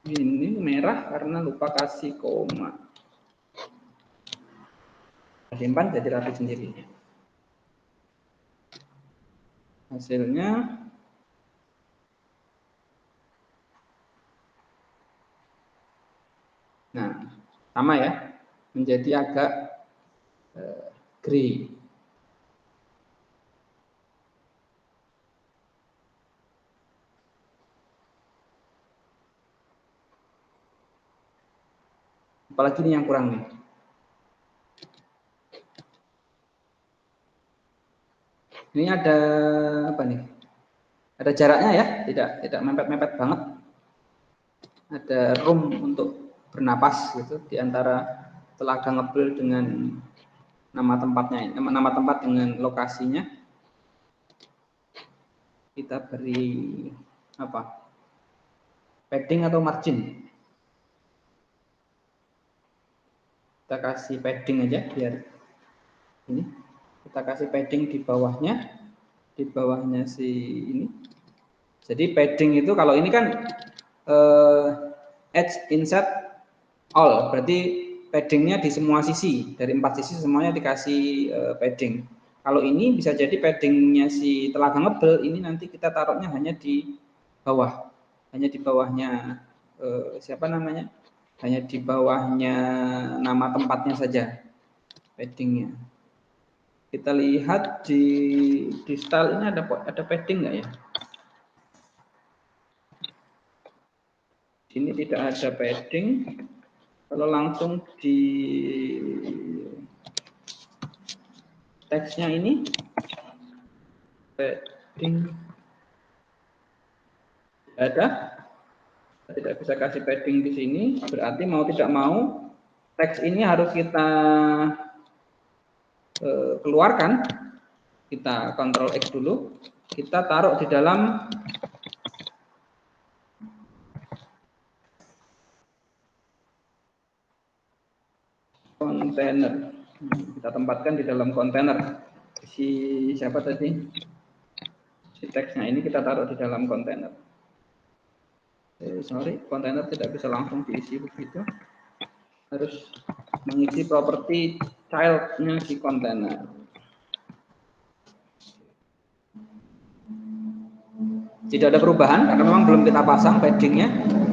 Ini merah karena lupa kasih koma. Simpan jadi rapi sendiri. Hasilnya nah sama ya, menjadi agak grey. Apalagi ini yang kurang nih. Ini ada apa nih? Ada jaraknya ya, tidak mepet-mepet banget. Ada room untuk bernapas gitu di antara telaga ngebel dengan nama tempatnya, nama tempat dengan lokasinya. Kita beri apa? Padding atau margin? Kita kasih padding aja biar ini. Kita kasih padding di bawahnya si ini. Jadi padding itu kalau ini kan edge insert all, berarti paddingnya di semua sisi, dari 4 sisi semuanya dikasih padding. Kalau ini bisa jadi paddingnya si telaga ngebel ini nanti kita taruhnya hanya di bawah, hanya di bawahnya siapa namanya, hanya di bawahnya nama tempatnya saja paddingnya. Kita lihat di style ini ada padding nggak ya? Ini tidak ada padding. Kalau langsung di teksnya ini padding ada, tidak bisa kasih padding di sini, berarti mau tidak mau teks ini harus kita keluarkan. Kita Ctrl X dulu, kita taruh di dalam kontainer. Kita tempatkan di dalam kontainer. Si siapa tadi? Si teksnya ini kita taruh di dalam kontainer. Sorry, kontainer tidak bisa langsung diisi begitu. Harus mengisi properti child-nya si kontainer. Tidak ada perubahan karena memang belum kita pasang paddingnya.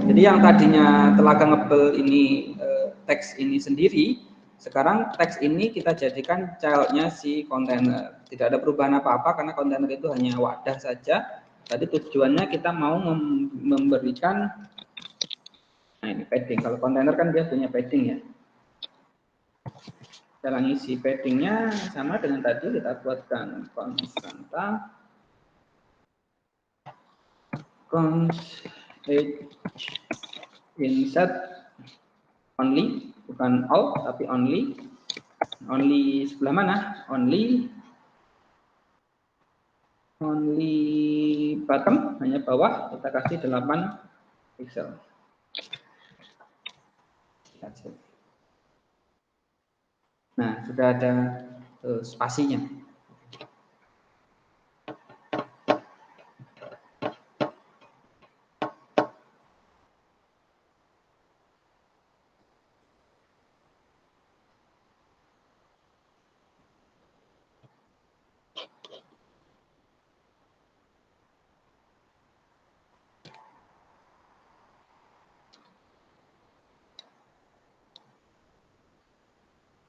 Jadi yang tadinya telaga ngebel ini teks ini sendiri, sekarang teks ini kita jadikan child-nya si kontainer. Tidak ada perubahan apa-apa karena kontainer itu hanya wadah saja. Tadi tujuannya kita mau memberikan, nah ini padding. Kalau kontainer kan dia punya padding ya. Cara ngisi paddingnya sama dengan tadi, kita buatkan konstanta const age insert only, bukan all tapi only. Only sebelah mana? Only bottom, hanya bawah, kita kasih 8 pixel. Nah, sudah ada spasinya.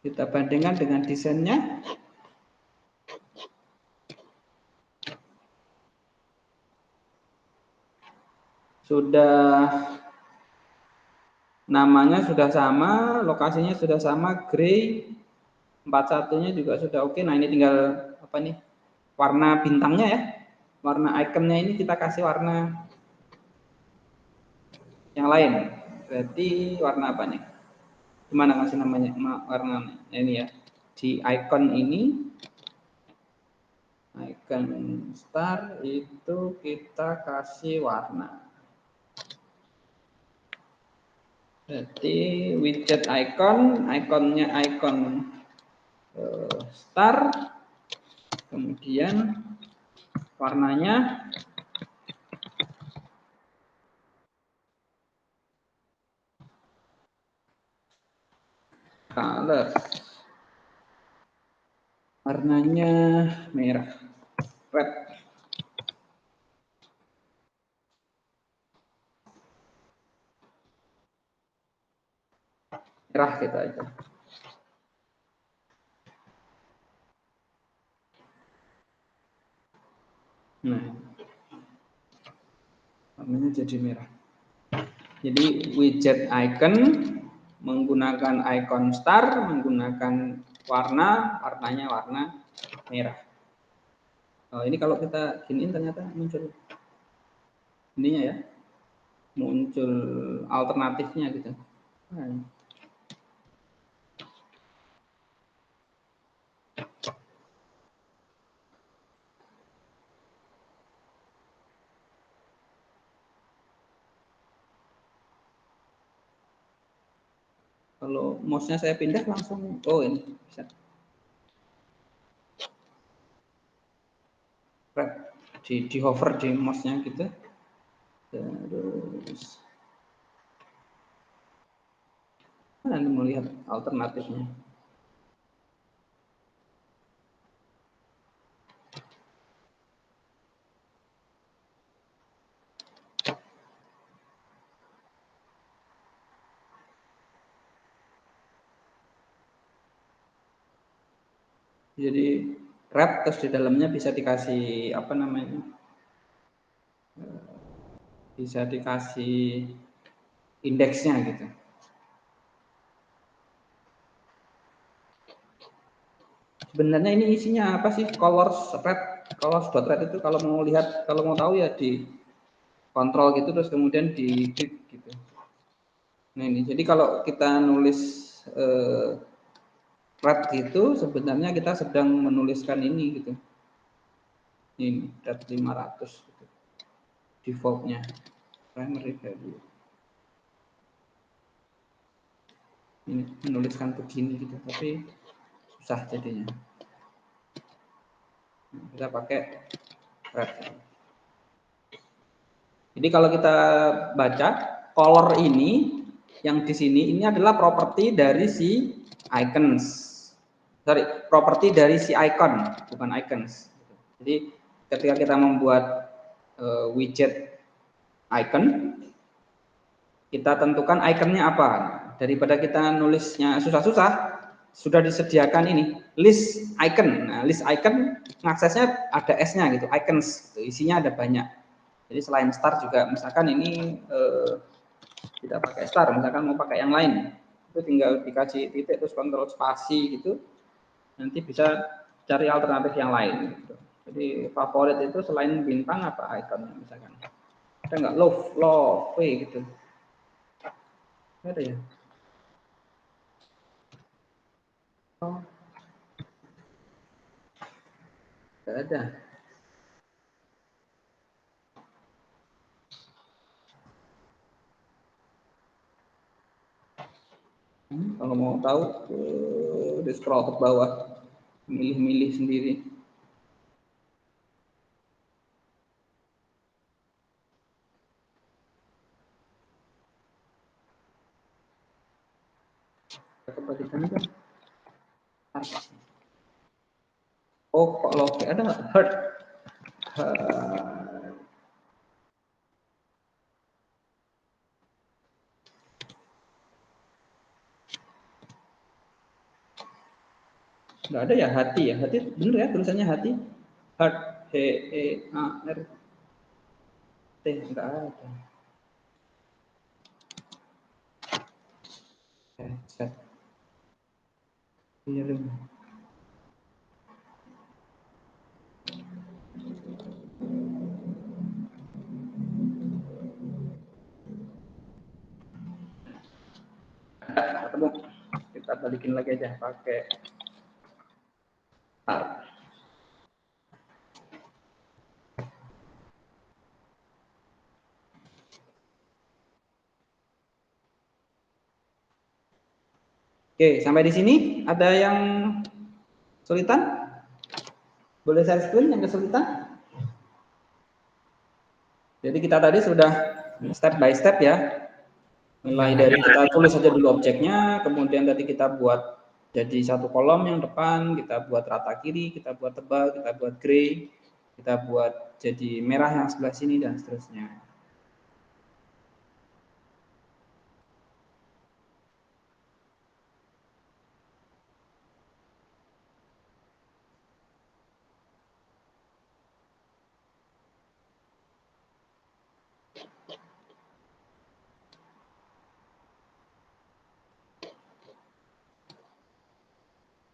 Kita bandingkan dengan desainnya. Sudah, namanya sudah sama, lokasinya sudah sama, gray, 41-nya juga sudah oke. Nah, ini tinggal apa nih? Warna bintangnya ya. Warna ikonnya ini kita kasih warna yang lain. Berarti warna apa nih? Gimana ngasih namanya warna ini ya, di icon ini, icon star itu kita kasih warna. Jadi widget icon, ikonnya icon star, kemudian warnanya color, warnanya merah, red. Merah kita aja. Nah, warnanya jadi merah. Jadi widget icon menggunakan icon star, menggunakan warnanya warna merah. Oh, ini kalau kita giniin ternyata muncul ininya ya, muncul alternatifnya gitu. Nah. Kalau mouse-nya saya pindah langsung, oh ini bisa. Di hover di mouse-nya gitu. Terus nanti melihat alternatifnya. Jadi red terus di dalamnya bisa dikasih apa namanya? Bisa dikasih indeksnya gitu. Sebenarnya ini isinya apa sih? Colors.red itu kalau mau lihat, kalau mau tahu ya di kontrol gitu, terus kemudian di klik gitu. Nah ini, jadi kalau kita nulis red gitu, sebenarnya kita sedang menuliskan ini gitu. Ini red 500 gitu. Defaultnya primary value. Ini menuliskan begini gitu, tapi susah jadinya. Kita pakai red. Jadi kalau kita baca color ini yang di sini ini adalah properti dari si icons. Sorry, properti dari si icon, bukan icons. Jadi ketika kita membuat widget icon, kita tentukan iconnya apa. Daripada kita nulisnya susah-susah, sudah disediakan ini list icon. Nah, list icon aksesnya ada S-nya gitu, icons, gitu. Isinya ada banyak. Jadi selain star juga, misalkan ini tidak pakai star, misalkan mau pakai yang lain, itu tinggal dikasih titik terus kontrol spasi gitu, nanti bisa cari alternatif yang lain. Gitu. Jadi favorit itu selain bintang apa ikonnya misalkan, ada nggak love gitu, ada ya? Oh, nggak ada. Kalau mau tahu, di scroll ke bawah, milih-milih sendiri. Kebalikan kan? Oh, kok love ada nggak? Heart. Nggak ada ya hati ya, hati bener ya tulisannya hati, heart, HEAR T, nggak ada. Set kirim. Ketemu, kita balikin lagi aja pakai heart. Oke, sampai di sini ada yang kesulitan? Boleh share screen yang kesulitan? Jadi kita tadi sudah step by step ya. Mulai dari kita tulis saja dulu objeknya, kemudian tadi kita buat jadi satu kolom yang depan, kita buat rata kiri, kita buat tebal, kita buat gray, kita buat jadi merah yang sebelah sini dan seterusnya.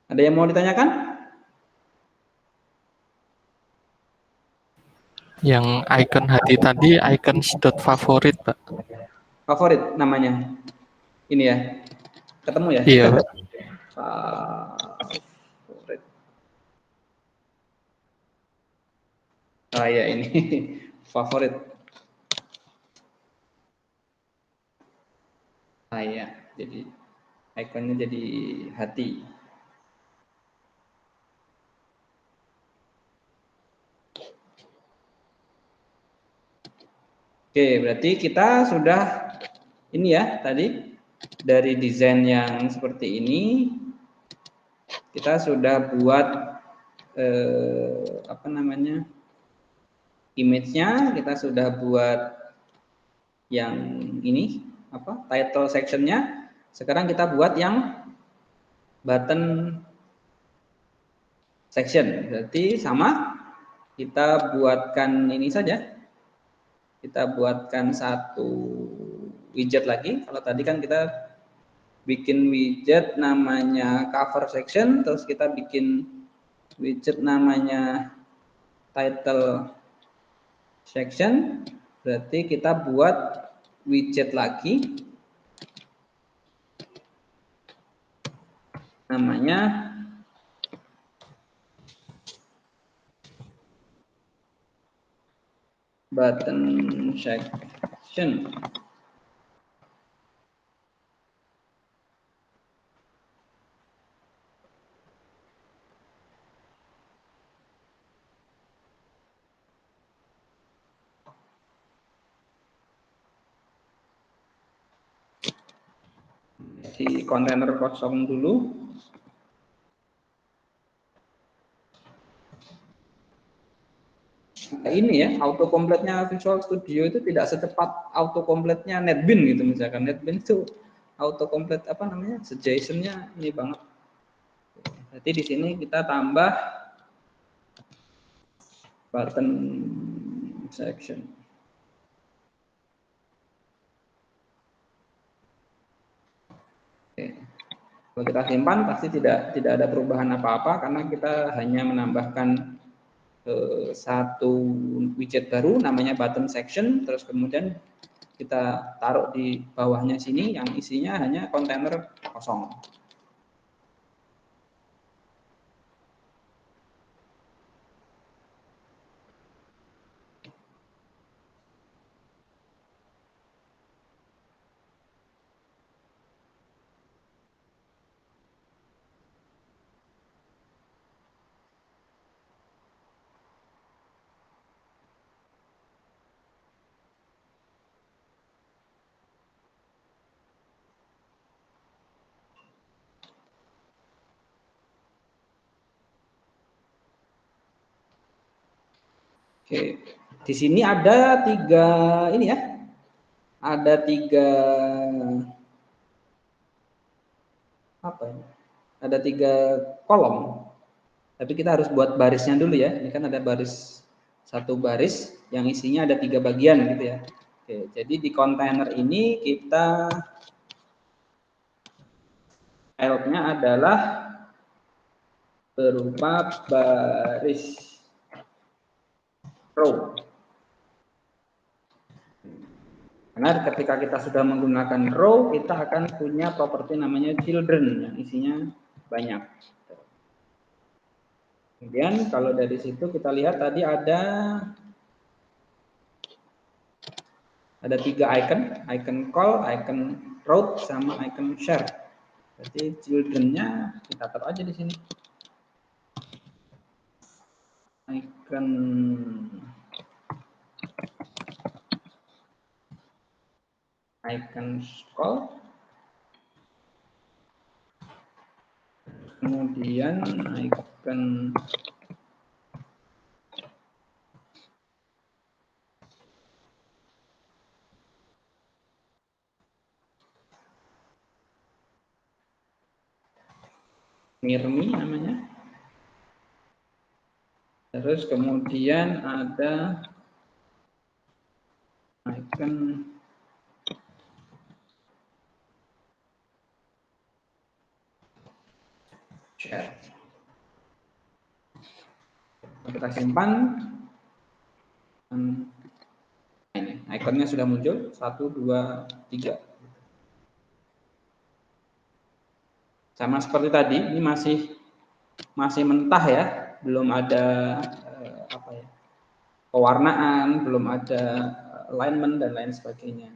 Ada yang mau ditanyakan? Yang icon hati tadi icons.favorit, Pak. Favorit namanya. Ini ya. Ketemu ya? Iya, Pak. Favorit. Ah ya ini favorit. Ah ya, jadi ikonnya jadi hati. Oke, berarti kita sudah ini ya tadi dari desain yang seperti ini kita sudah buat apa namanya image-nya, kita sudah buat yang ini apa title section-nya. Sekarang kita buat yang button section. Berarti sama, kita buatkan ini saja. Kita buatkan satu widget lagi. Kalau tadi kan kita bikin widget namanya cover section, terus kita bikin widget namanya title section, berarti kita buat widget lagi namanya button section. Di kontainer kosong dulu. Nah, ini ya, autocomplete-nya Visual Studio itu tidak secepat autocomplete-nya NetBeans gitu misalkan. NetBeans itu autocomplete apa namanya? JSON-nya ini banget. Jadi di sini kita tambah button section. Oke. Kalau kita simpan pasti tidak ada perubahan apa-apa karena kita hanya menambahkan satu widget baru namanya button section, terus kemudian kita taruh di bawahnya sini yang isinya hanya kontainer kosong. Oke, di sini ada tiga ini ya, ada tiga apa ya? Ada tiga kolom. Tapi kita harus buat barisnya dulu ya. Ini kan ada baris satu baris yang isinya ada tiga bagian gitu ya. Oke, jadi di kontainer ini kita child-nya adalah berupa baris row. Karena ketika kita sudah menggunakan row, kita akan punya properti namanya children yang isinya banyak. Kemudian kalau dari situ kita lihat tadi ada tiga icon call, icon route, sama icon share. Jadi children-nya kita taruh aja di sini. Icon call, kemudian icon Mirmi namanya. Terus kemudian ada icon share. Kita simpan. Ini ikonnya sudah muncul 1, 2, 3. Sama seperti tadi, ini masih mentah ya, belum ada apa ya, pewarnaan, belum ada alignment dan lain sebagainya.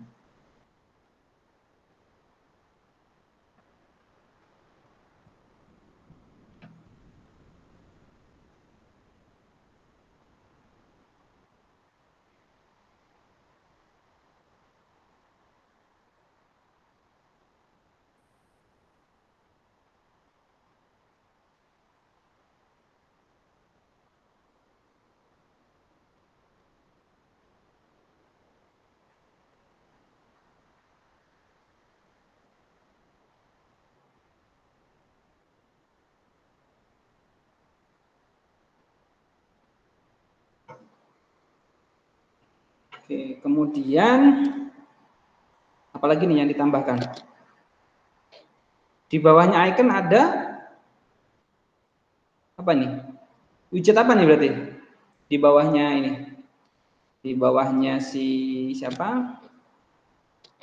Oke, kemudian Apalagi nih yang ditambahkan. Di bawahnya icon ada apa nih? Widget apa nih berarti? Di bawahnya ini. Di bawahnya si siapa?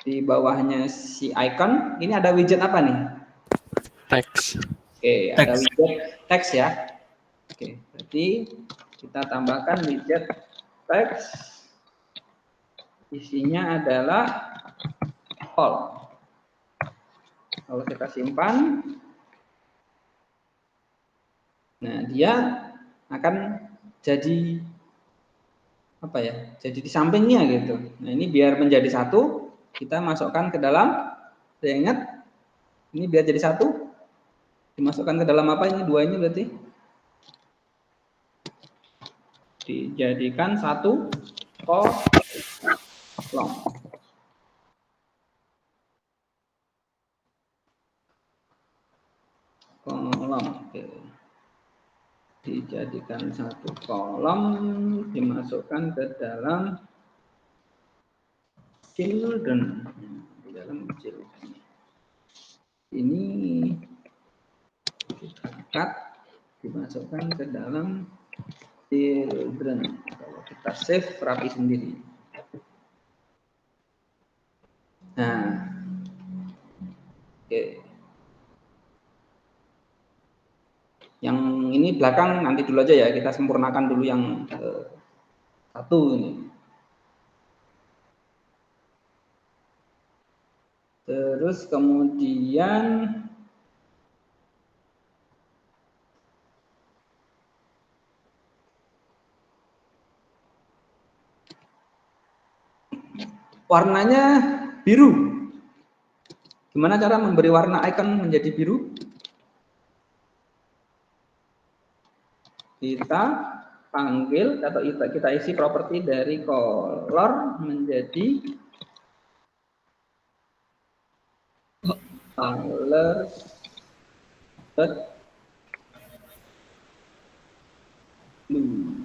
Di bawahnya si icon, ini ada widget apa nih? Teks. Oke, ada Teks. widget teks ya. Oke, berarti kita tambahkan widget teks. Isinya adalah all. Kalau kita simpan, nah dia akan jadi apa ya? Jadi di sampingnya gitu. Nah ini biar menjadi satu, kita masukkan ke dalam. Saya ingat, ini biar jadi satu, dimasukkan ke dalam apa ini? Dua ini berarti dijadikan satu kolom. Oke. Dijadikan satu kolom, dimasukkan ke dalam children. Di dalam children. Ini kita cut, dimasukkan ke dalam children. Kalau kita save rapi sendiri. Nah, oke. Yang ini belakang nanti dulu aja ya, kita sempurnakan dulu yang satu ini. Terus kemudian warnanya biru. Gimana cara memberi warna icon menjadi biru? Kita panggil atau kita isi properti dari color menjadi color blue.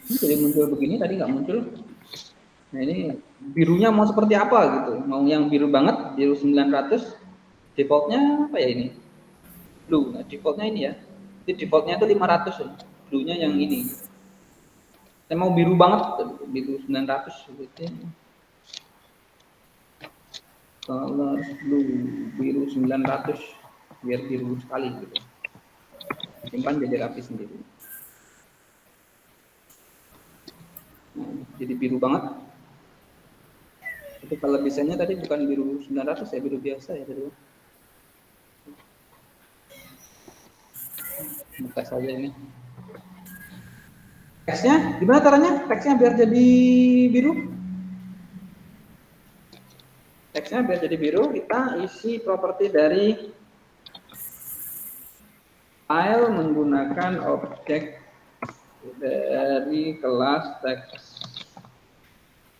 Ini jadi muncul begini, tadi nggak muncul. Nah ini birunya mau seperti apa gitu? Mau yang biru banget, biru 900. Defaultnya apa ya ini? Blue. Nah defaultnya ini ya. Jadi defaultnya itu 500. Blue-nya yang ini. Saya mau biru banget, biru 900 gitu. Color blue, biru 900, biar biru sekali gitu. Simpan jadi rapi sendiri. Nah, jadi biru banget. Itu kalau bisanya tadi bukan biru 900 ya, biru biasa ya tadi. Buka saja ini. Teksnya gimana caranya? Teksnya biar jadi biru. Teksnya biar jadi biru, kita isi properti dari file menggunakan objek dari kelas teks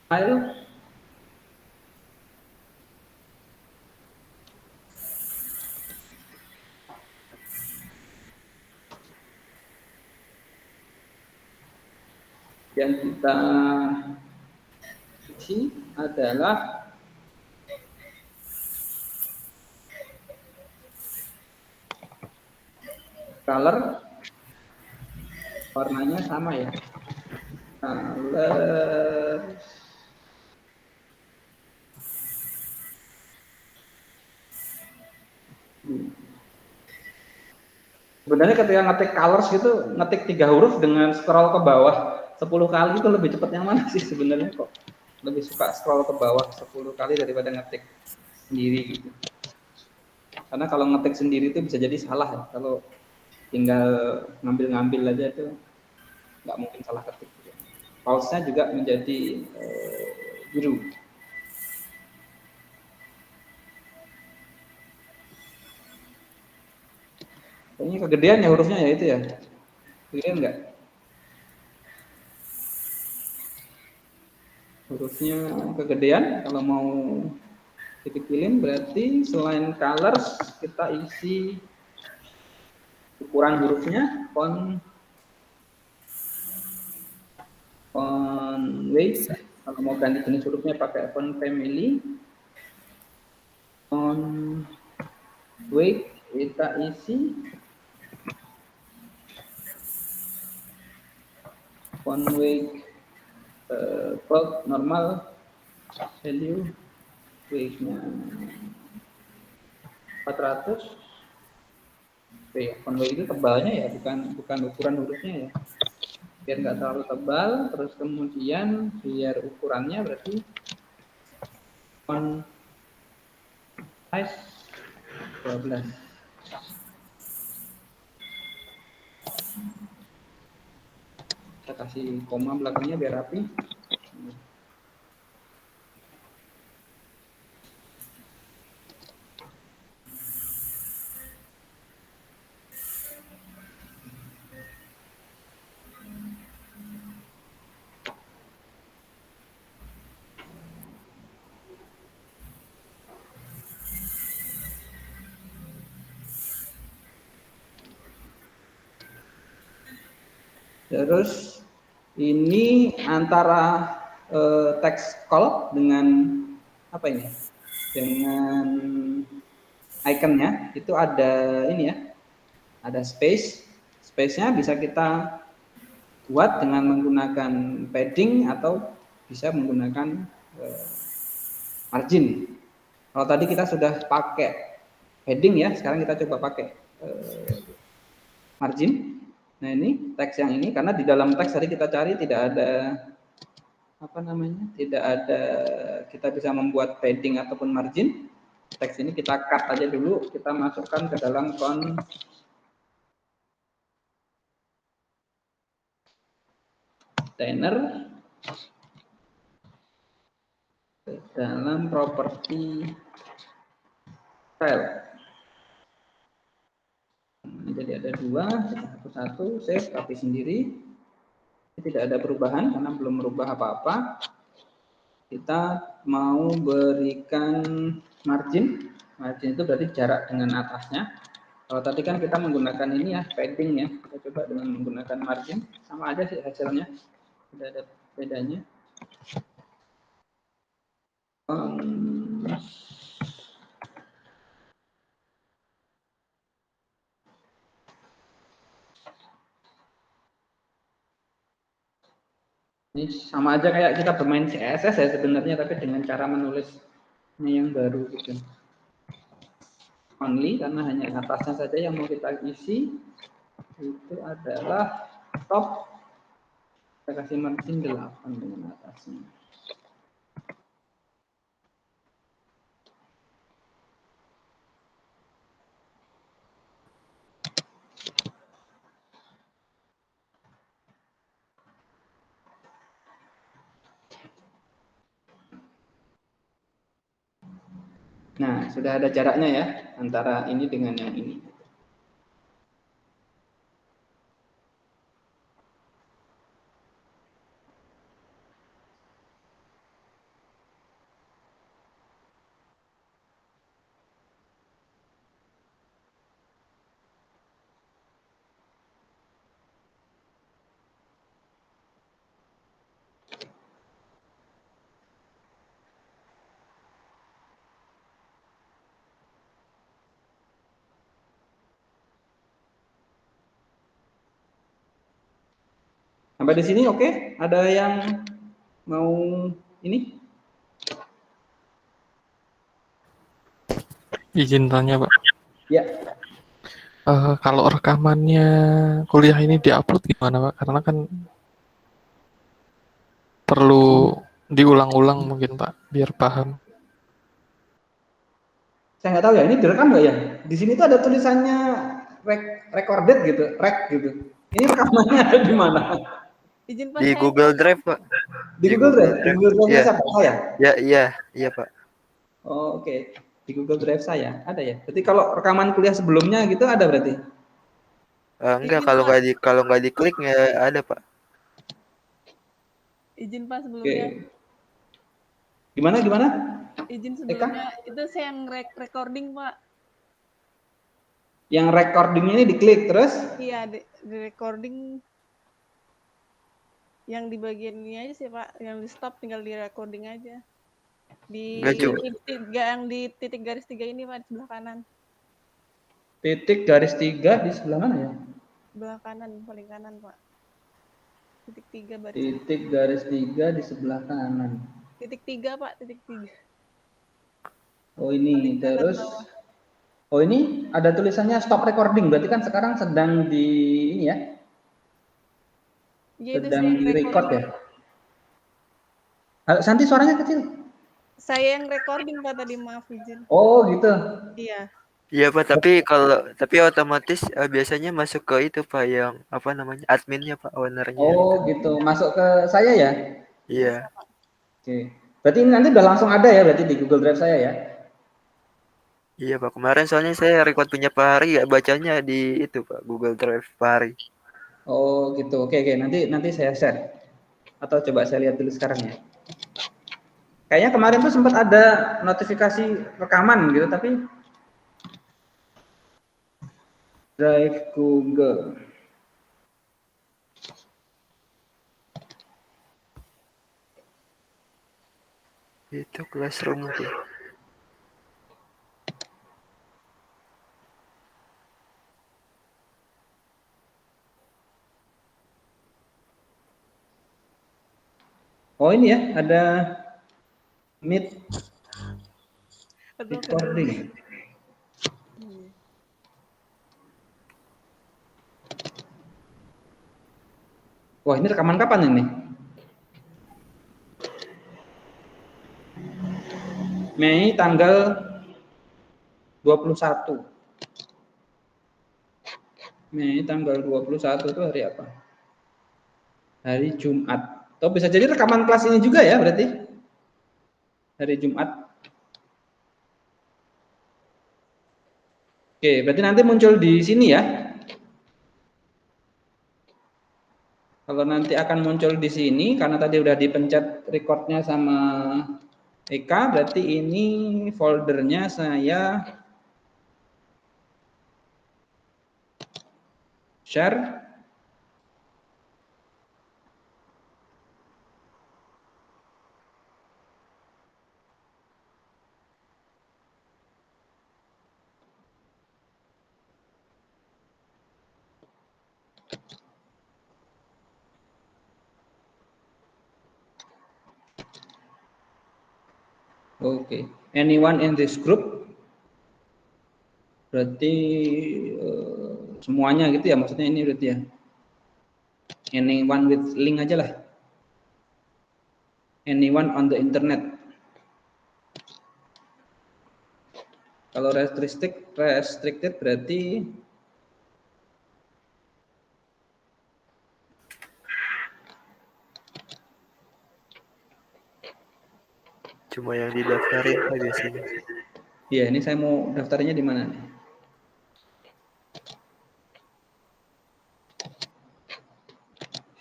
file. Yang kita isi adalah color, warnanya sama ya, color sebenarnya ketika ngetik colors gitu, ngetik 3 huruf dengan scroll ke bawah 10 kali itu lebih cepat yang mana sih sebenarnya? Kok lebih suka scroll ke bawah 10 kali daripada ngetik sendiri gitu. Karena kalau ngetik sendiri itu bisa jadi salah ya. Kalau tinggal ngambil-ngambil aja itu nggak mungkin salah ketik. Pause-nya juga menjadi biru. Ini kegedean ya hurufnya ya itu ya. Kegedean nggak? Hurufnya kegedean, kalau mau dikecilin berarti selain colors kita isi ukuran hurufnya, font weight Kalau mau ganti jenis hurufnya pakai font family. Font weight kita isi font weight bold normal value weightnya 400. Oke, font weight itu tebalnya ya, bukan ukuran hurufnya ya. Biar nggak terlalu tebal, terus kemudian biar ukurannya berarti font size 12. Kita kasih koma belakangnya biar rapi. Terus ini antara text call dengan apa ini? Dengan iconnya itu ada ini ya, ada space. Space-nya bisa kita buat dengan menggunakan padding atau bisa menggunakan margin. Kalau tadi kita sudah pakai padding ya, sekarang kita coba pakai margin. Nah ini teks yang ini, karena di dalam teks tadi kita cari tidak ada apa namanya, tidak ada kita bisa membuat padding ataupun margin. Teks ini kita cut aja dulu, kita masukkan ke dalam container, ke dalam properti file. Jadi ada dua, satu-satu, save, copy sendiri. Tidak ada perubahan karena belum merubah apa-apa. Kita mau berikan margin. Margin itu berarti jarak dengan atasnya. Kalau tadi kan kita menggunakan ini ya, padding ya. Kita coba dengan menggunakan margin, sama aja sih hasilnya. Tidak ada bedanya. Ini sama aja kayak kita bermain CSS ya sebenarnya, tapi dengan cara menulisnya yang baru gitu. Only karena hanya atasnya saja yang mau kita isi, itu adalah top. Kita kasih margin 8 dengan atasnya. Nah, sudah ada jaraknya ya antara ini dengan yang ini. Sampai di sini oke? Ada yang mau ini? Izin tanya, Pak. Ya. Kalau rekamannya kuliah ini diupload gimana, Pak? Karena kan perlu diulang-ulang mungkin, Pak, biar paham. Saya nggak tahu ya, ini direkam nggak ya? Di sini tuh ada tulisannya recorded gitu, rec gitu. Ini rekamannya ada di mana? Izin Pak, Di saya Google Drive, Pak. Di Google Drive? Di Google Drive Iya. siapa? Saya? Iya, Pak. Oh, oke. Di Google Drive saya ada ya. Berarti kalau rekaman kuliah sebelumnya gitu ada berarti? Enggak, Izin, kalau Pak. nggak diklik nggak ada, Pak. Izin Pak Oke. sebelumnya. Gimana? Izin sebelumnya itu saya yang recording Pak. Yang recording ini diklik terus? Iya di recording. Yang di bagian ini aja sih Pak, yang di stop tinggal di recording aja. Di Nggak, coba. yang di titik garis 3 ini Pak, di sebelah kanan. Titik garis 3 di sebelah mana ya? Sebelah kanan, paling kanan Pak. Titik 3 baris. Titik garis 3 di sebelah kanan. Titik 3 Pak, titik 3. Oh ini, Paling kanan terus bawah. oh ini ada tulisannya stop recording, berarti kan sekarang sedang di ini ya, Iya, itu sedang saya di record recording. ya. Halo, Santi suaranya kecil. Saya yang recording Pak tadi, maaf izin. Oh gitu. Iya. Iya Pak, tapi otomatis biasanya masuk ke itu Pak, yang apa namanya, adminnya Pak, ownernya. Oh gitu, masuk ke saya ya. Iya. Oke. Berarti ini nanti udah langsung ada ya, berarti di Google Drive saya ya. Iya Pak, kemarin soalnya saya record punya Pak Hari, ya bacanya di itu Pak, Google Drive Pak Hari. Oh gitu. Oke, nanti saya share. Atau coba saya lihat dulu sekarang ya. Kayaknya kemarin tuh sempat ada notifikasi rekaman gitu, tapi Drive Google. Itu Classroom tuh. Oh ini ya, ada Meet Aduh, recording. Wah, ini rekaman kapan ini? Mei tanggal 21. Mei tanggal 21 itu hari apa? Hari Jumat. Atau bisa jadi rekaman kelas ini juga ya berarti? Hari Jumat. Oke, berarti nanti muncul di sini ya. Kalau nanti akan muncul di sini, karena tadi udah dipencet recordnya sama Eka, berarti ini foldernya saya share. Oke, anyone in this group? Berarti semuanya gitu ya, maksudnya ini berarti ya. Anyone with link aja lah. Anyone on the internet. Kalau restricted berarti Cuma yang didaftarin Pak biasanya. iya, ini saya mau daftarnya di mana nih?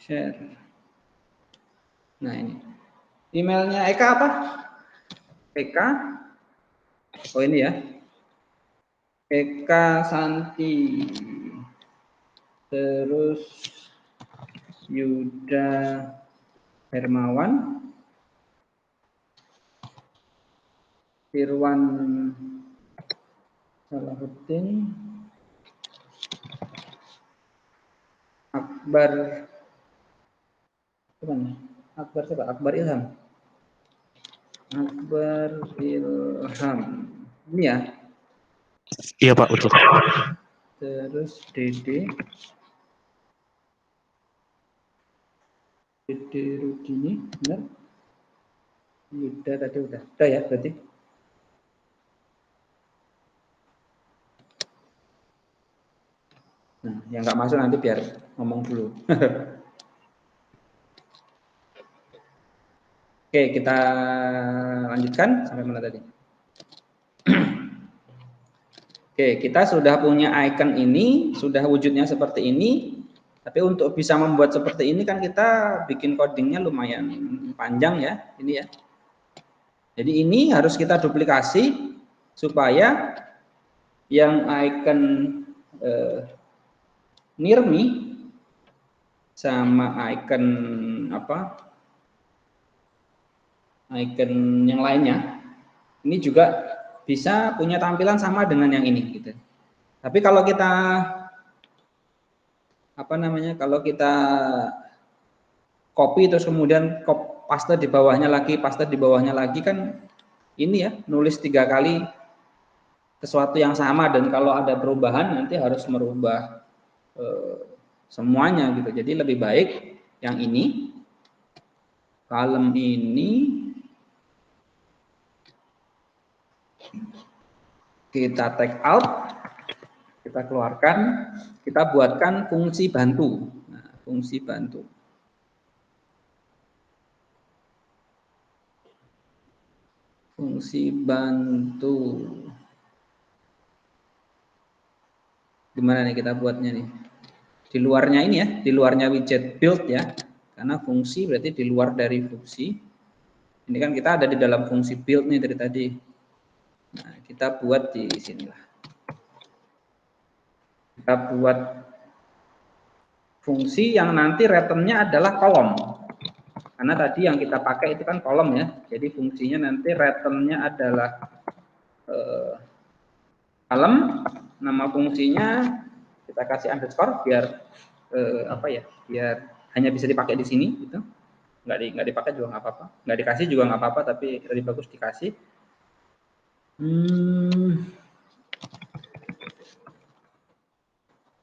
Share. Nah ini. Emailnya Eka apa? Eka. Oh ini ya. Eka Santi. Terus Yuda Hermawan. Firwan Salahuddin. Akbar. Akbar siapa? Akbar Ilham. Akbar Ilham. Ini ya. Iya Pak, betul. Terus Dede Rudini, benar? Yuda tadi udah ya berarti. Nah, yang nggak masuk nanti biar ngomong dulu. Oke, kita lanjutkan sampai mana tadi? Oke, kita sudah punya icon ini, sudah wujudnya seperti ini. Tapi untuk bisa membuat seperti ini kan kita bikin codingnya lumayan panjang ya, ini ya. Jadi ini harus kita duplikasi supaya yang icon near me sama icon apa? Icon yang lainnya. Ini juga bisa punya tampilan sama dengan yang ini gitu. Tapi kalau kita apa namanya? Kalau kita copy terus kemudian paste di bawahnya lagi, paste di bawahnya lagi kan ini ya, nulis 3 kali sesuatu yang sama, dan kalau ada perubahan nanti harus merubah semuanya gitu. Jadi lebih baik yang ini, column ini kita take out, kita keluarkan, kita buatkan fungsi bantu. Nah, fungsi bantu. Fungsi bantu. Gimana nih kita buatnya nih? Di luarnya ini ya, di luarnya widget build ya. Karena fungsi berarti di luar dari fungsi. Ini kan kita ada di dalam fungsi build nih dari tadi. Nah, kita buat di sinilah. Kita buat fungsi yang nanti returnnya adalah kolom. Karena tadi yang kita pakai itu kan kolom ya. Jadi fungsinya nanti returnnya adalah column. Nama fungsinya kita kasih underscore biar apa ya? Biar hanya bisa dipakai di sini gitu. Nggak dipakai juga nggak apa-apa. Nggak dikasih juga nggak apa-apa, tapi lebih bagus dikasih.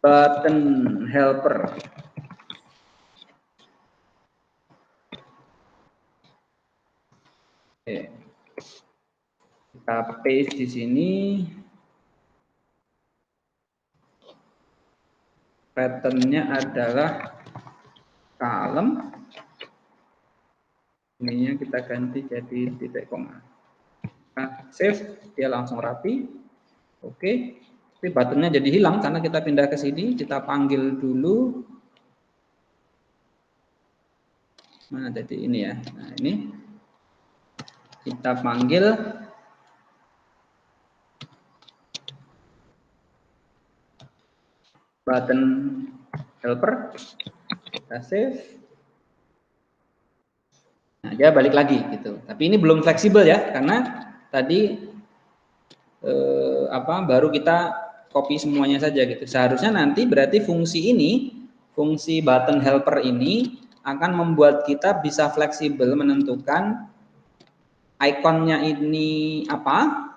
Button helper. Oke. Kita paste di sini. Patternnya adalah column. Ininya kita ganti jadi titik koma. Nah, save, dia langsung rapi. Oke. Tapi buttonnya jadi hilang karena kita pindah ke sini. Kita panggil dulu. Mana jadi ini ya. Nah, ini kita panggil button helper, kita save. Nah, dia balik lagi gitu. Tapi ini belum fleksibel ya, karena tadi baru kita copy semuanya saja gitu. Seharusnya nanti berarti fungsi ini, fungsi button helper ini akan membuat kita bisa fleksibel menentukan ikonnya ini apa,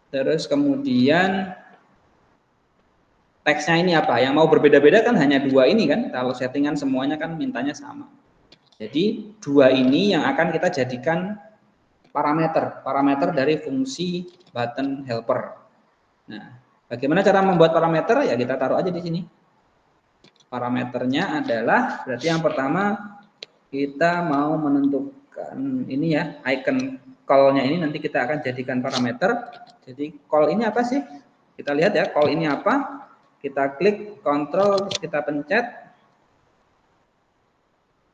terus kemudian teksnya ini apa. Yang mau berbeda-beda kan hanya 2 ini kan, kalau settingan semuanya kan mintanya sama. Jadi 2 ini yang akan kita jadikan parameter dari fungsi button helper. Nah, bagaimana cara membuat parameter? Ya kita taruh aja di sini. Parameternya adalah berarti yang pertama kita mau menentukan ini ya, icon call-nya ini nanti kita akan jadikan parameter. Jadi call ini apa sih? Kita lihat ya, call ini apa? Kita klik Ctrl, kita pencet.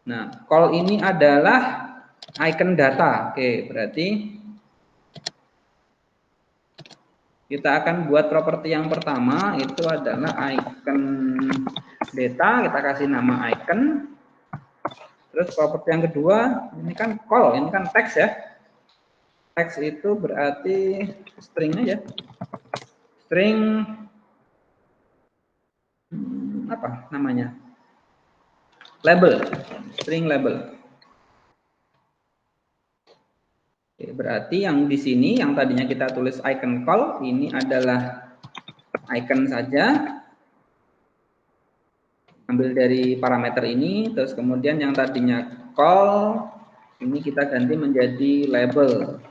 Nah, call ini adalah icon data. Oke, berarti kita akan buat properti yang pertama itu adalah icon data. Kita kasih nama icon. Terus properti yang kedua, ini kan call, ini kan teks ya. Teks itu berarti string aja. String apa namanya? Label, string label. Oke, berarti yang di sini yang tadinya kita tulis icon call ini adalah icon saja. Ambil dari parameter ini, terus kemudian yang tadinya call ini kita ganti menjadi label.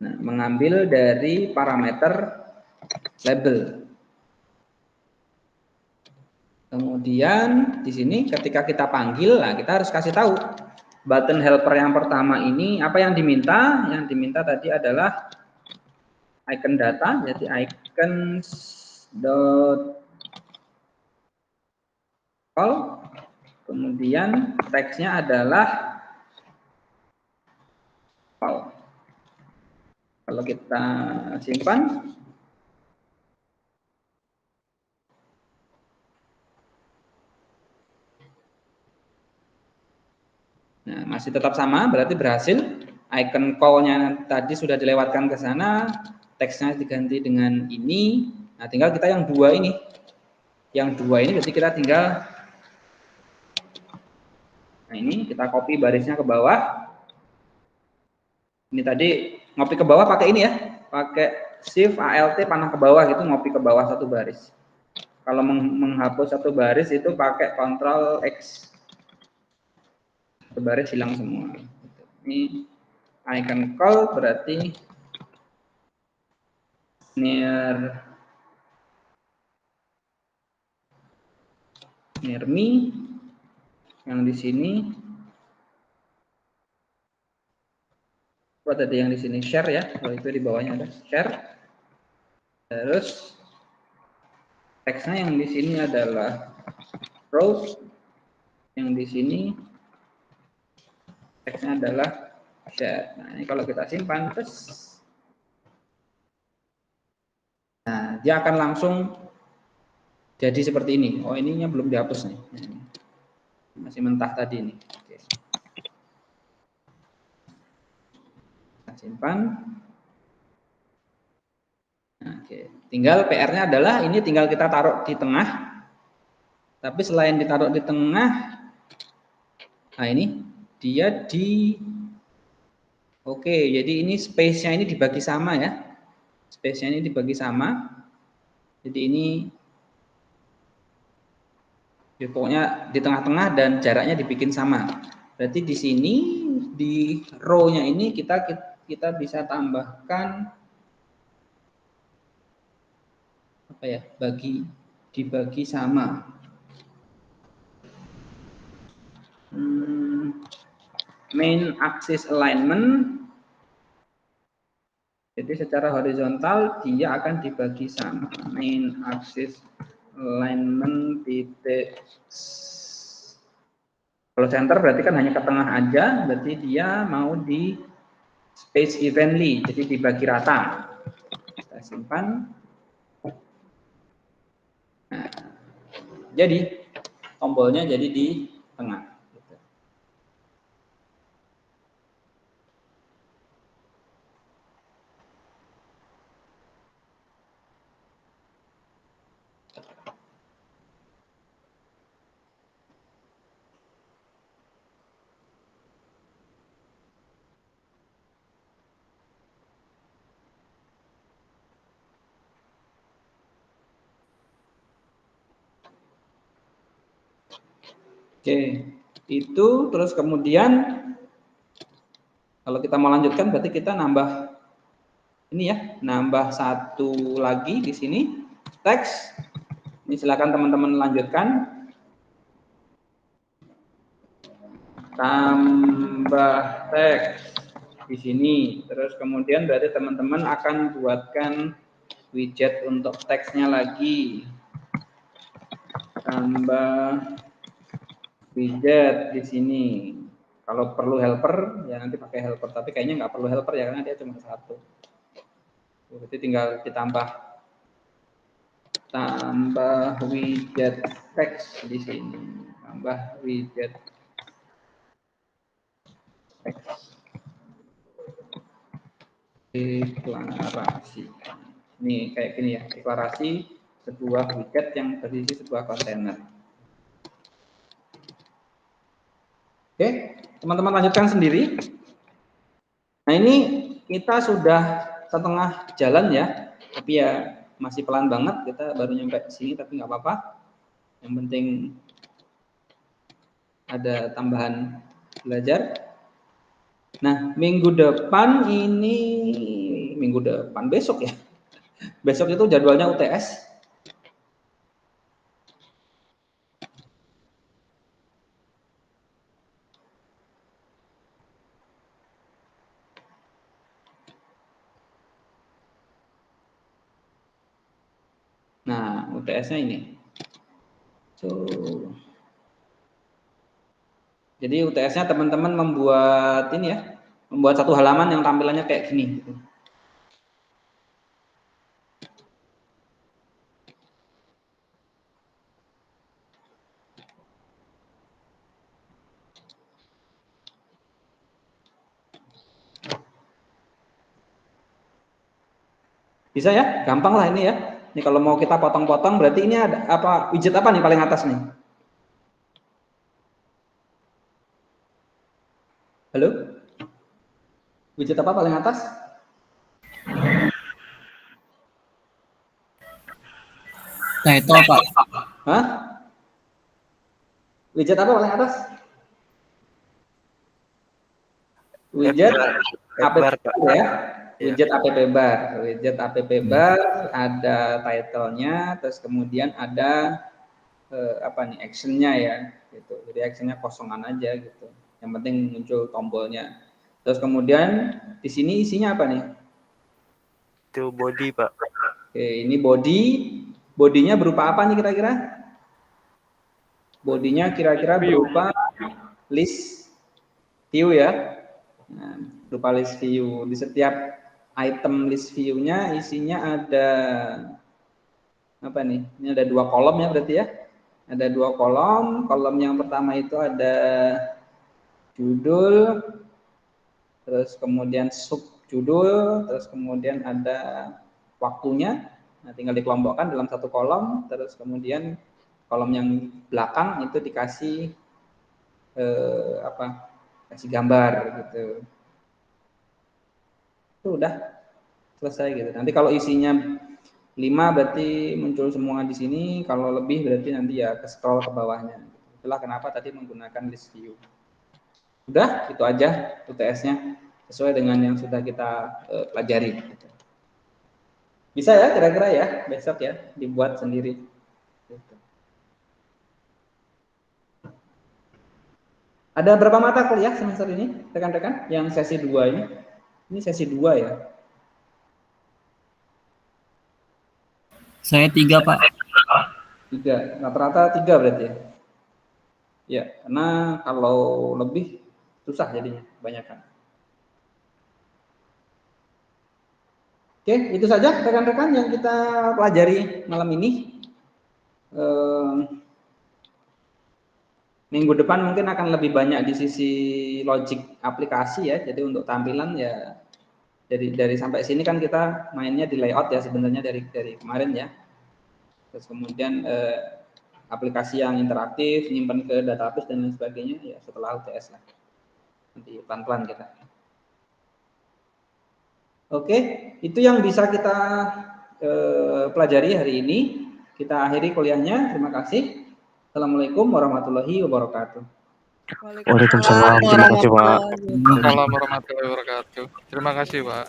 Nah, mengambil dari parameter label. Kemudian di sini ketika kita panggil, nah kita harus kasih tahu button helper yang pertama ini apa yang diminta. Yang diminta tadi adalah icon data, jadi icon dot call. Kemudian teksnya adalah call. Kalau kita simpan, masih tetap sama, berarti berhasil. Icon call-nya tadi sudah dilewatkan ke sana, teksnya diganti dengan ini. Nah, tinggal kita yang dua ini. Yang dua ini berarti kita tinggal, nah ini kita copy barisnya ke bawah. Ini tadi ngopi ke bawah pakai ini ya, pakai Shift Alt panah ke bawah gitu, ngopi ke bawah satu baris. Kalau menghapus satu baris itu pakai Ctrl X, satu baris hilang semua. Ini icon call berarti near me, yang di sini apa tadi yang di sini share ya, kalau itu di bawahnya ada share. Terus teksnya yang di sini adalah browse, yang di sini teksnya adalah share. Nah, ini kalau kita simpan terus, nah dia akan langsung jadi seperti ini. Oh, ininya belum dihapus nih, masih mentah tadi ini. Oke. Kita simpan. Oke, tinggal PR-nya adalah ini tinggal kita taruh di tengah. Tapi selain ditaruh di tengah, nah ini dia oke, jadi ini space-nya ini dibagi sama ya. Space-nya ini dibagi sama. Jadi ini ya, pokoknya di tengah-tengah dan jaraknya dibikin sama. Berarti di sini di row-nya ini kita bisa tambahkan apa ya, dibagi sama. Main axis alignment, jadi secara horizontal dia akan dibagi sama. Main axis alignment titik, kalau center berarti kan hanya ke tengah aja, berarti dia mau di space evenly, jadi dibagi rata. Kita simpan. Nah, jadi tombolnya jadi di tengah. Oke, itu terus kemudian kalau kita mau lanjutkan berarti kita nambah ini ya, nambah satu lagi di sini teks. Ini silakan teman-teman lanjutkan. Tambah teks di sini. Terus kemudian berarti teman-teman akan buatkan widget untuk teksnya lagi. Tambah widget di sini. Kalau perlu helper ya nanti pakai helper, tapi kayaknya nggak perlu helper ya karena dia cuma satu. Berarti tinggal ditambah widget teks di sini. Tambah widget teks. Deklarasi. Ini kayak gini ya, deklarasi sebuah widget yang berisi sebuah kontainer. Oke, teman-teman lanjutkan sendiri. Nah, ini kita sudah setengah jalan ya, tapi ya masih pelan banget, kita baru nyampe sini tapi nggak apa-apa. Yang penting ada tambahan belajar. Nah, minggu depan besok ya. Besok itu jadwalnya UTS. Nah, UTS-nya ini. Jadi UTS-nya teman-teman membuat ini ya, membuat satu halaman yang tampilannya kayak gini. Bisa ya? Gampang lah ini ya. Ini kalau mau kita potong-potong berarti ini ada apa, widget apa nih paling atas nih? Halo? Widget apa paling atas? Title Pak. Hah? Widget apa paling atas? Widget app bar, Pak. ya. Widget app bar. Widget app bar ada title-nya, terus kemudian ada apa nih, action-nya ya gitu. Jadi action-nya kosongan aja gitu. Yang penting muncul tombolnya. Terus kemudian di sini isinya apa nih? Itu body, Pak. Oke, ini body. Bodinya berupa apa nih kira-kira? Bodinya kira-kira berupa list view ya. Nah, berupa list view. Di setiap item list view-nya isinya ada apa nih? Ini ada 2 kolom ya berarti ya. Ada 2 kolom. Kolom yang pertama itu ada judul, terus kemudian subjudul, terus kemudian ada waktunya. Nah, tinggal dikelompokkan dalam 1 kolom, terus kemudian kolom yang belakang itu dikasih apa? Kasih gambar gitu. Itu udah selesai gitu. Nanti kalau isinya 5 berarti muncul semua di sini, kalau lebih berarti nanti ya ke scroll ke bawahnya. Itulah kenapa tadi menggunakan list view. Udah, itu aja UTS-nya sesuai dengan yang sudah kita pelajari. Bisa ya kira-kira ya, besok ya dibuat sendiri. Gitu. Ada berapa mata kuliah semester ini, rekan-rekan? Yang sesi 2 ini? Ini sesi 2 ya? Saya 3 Pak. 3, rata-rata 3 berarti ya? Ya, karena kalau lebih susah jadinya, kebanyakan. Oke, itu saja rekan-rekan yang kita pelajari malam ini. Minggu depan mungkin akan lebih banyak di sisi logic aplikasi ya. Jadi untuk tampilan ya dari sampai sini kan kita mainnya di layout ya sebenarnya dari kemarin ya. Terus kemudian aplikasi yang interaktif, nyimpan ke database dan lain sebagainya ya setelah UTS lah. Nanti pelan-pelan kita. Oke, itu yang bisa kita pelajari hari ini. Kita akhiri kuliahnya. Terima kasih. Assalamualaikum warahmatullahi wabarakatuh. Waalaikumsalam. Terima kasih, Pak. Waalaikumsalam. Warahmatullahi wabarakatuh. Terima kasih, Pak.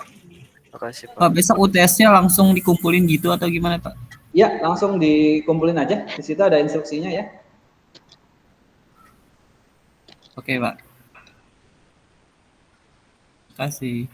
Makasih, Pak. Pak, besok UTS-nya langsung dikumpulin gitu atau gimana Pak? Ya, langsung dikumpulin aja. Di situ ada instruksinya ya. Oke Pak. Terima kasih.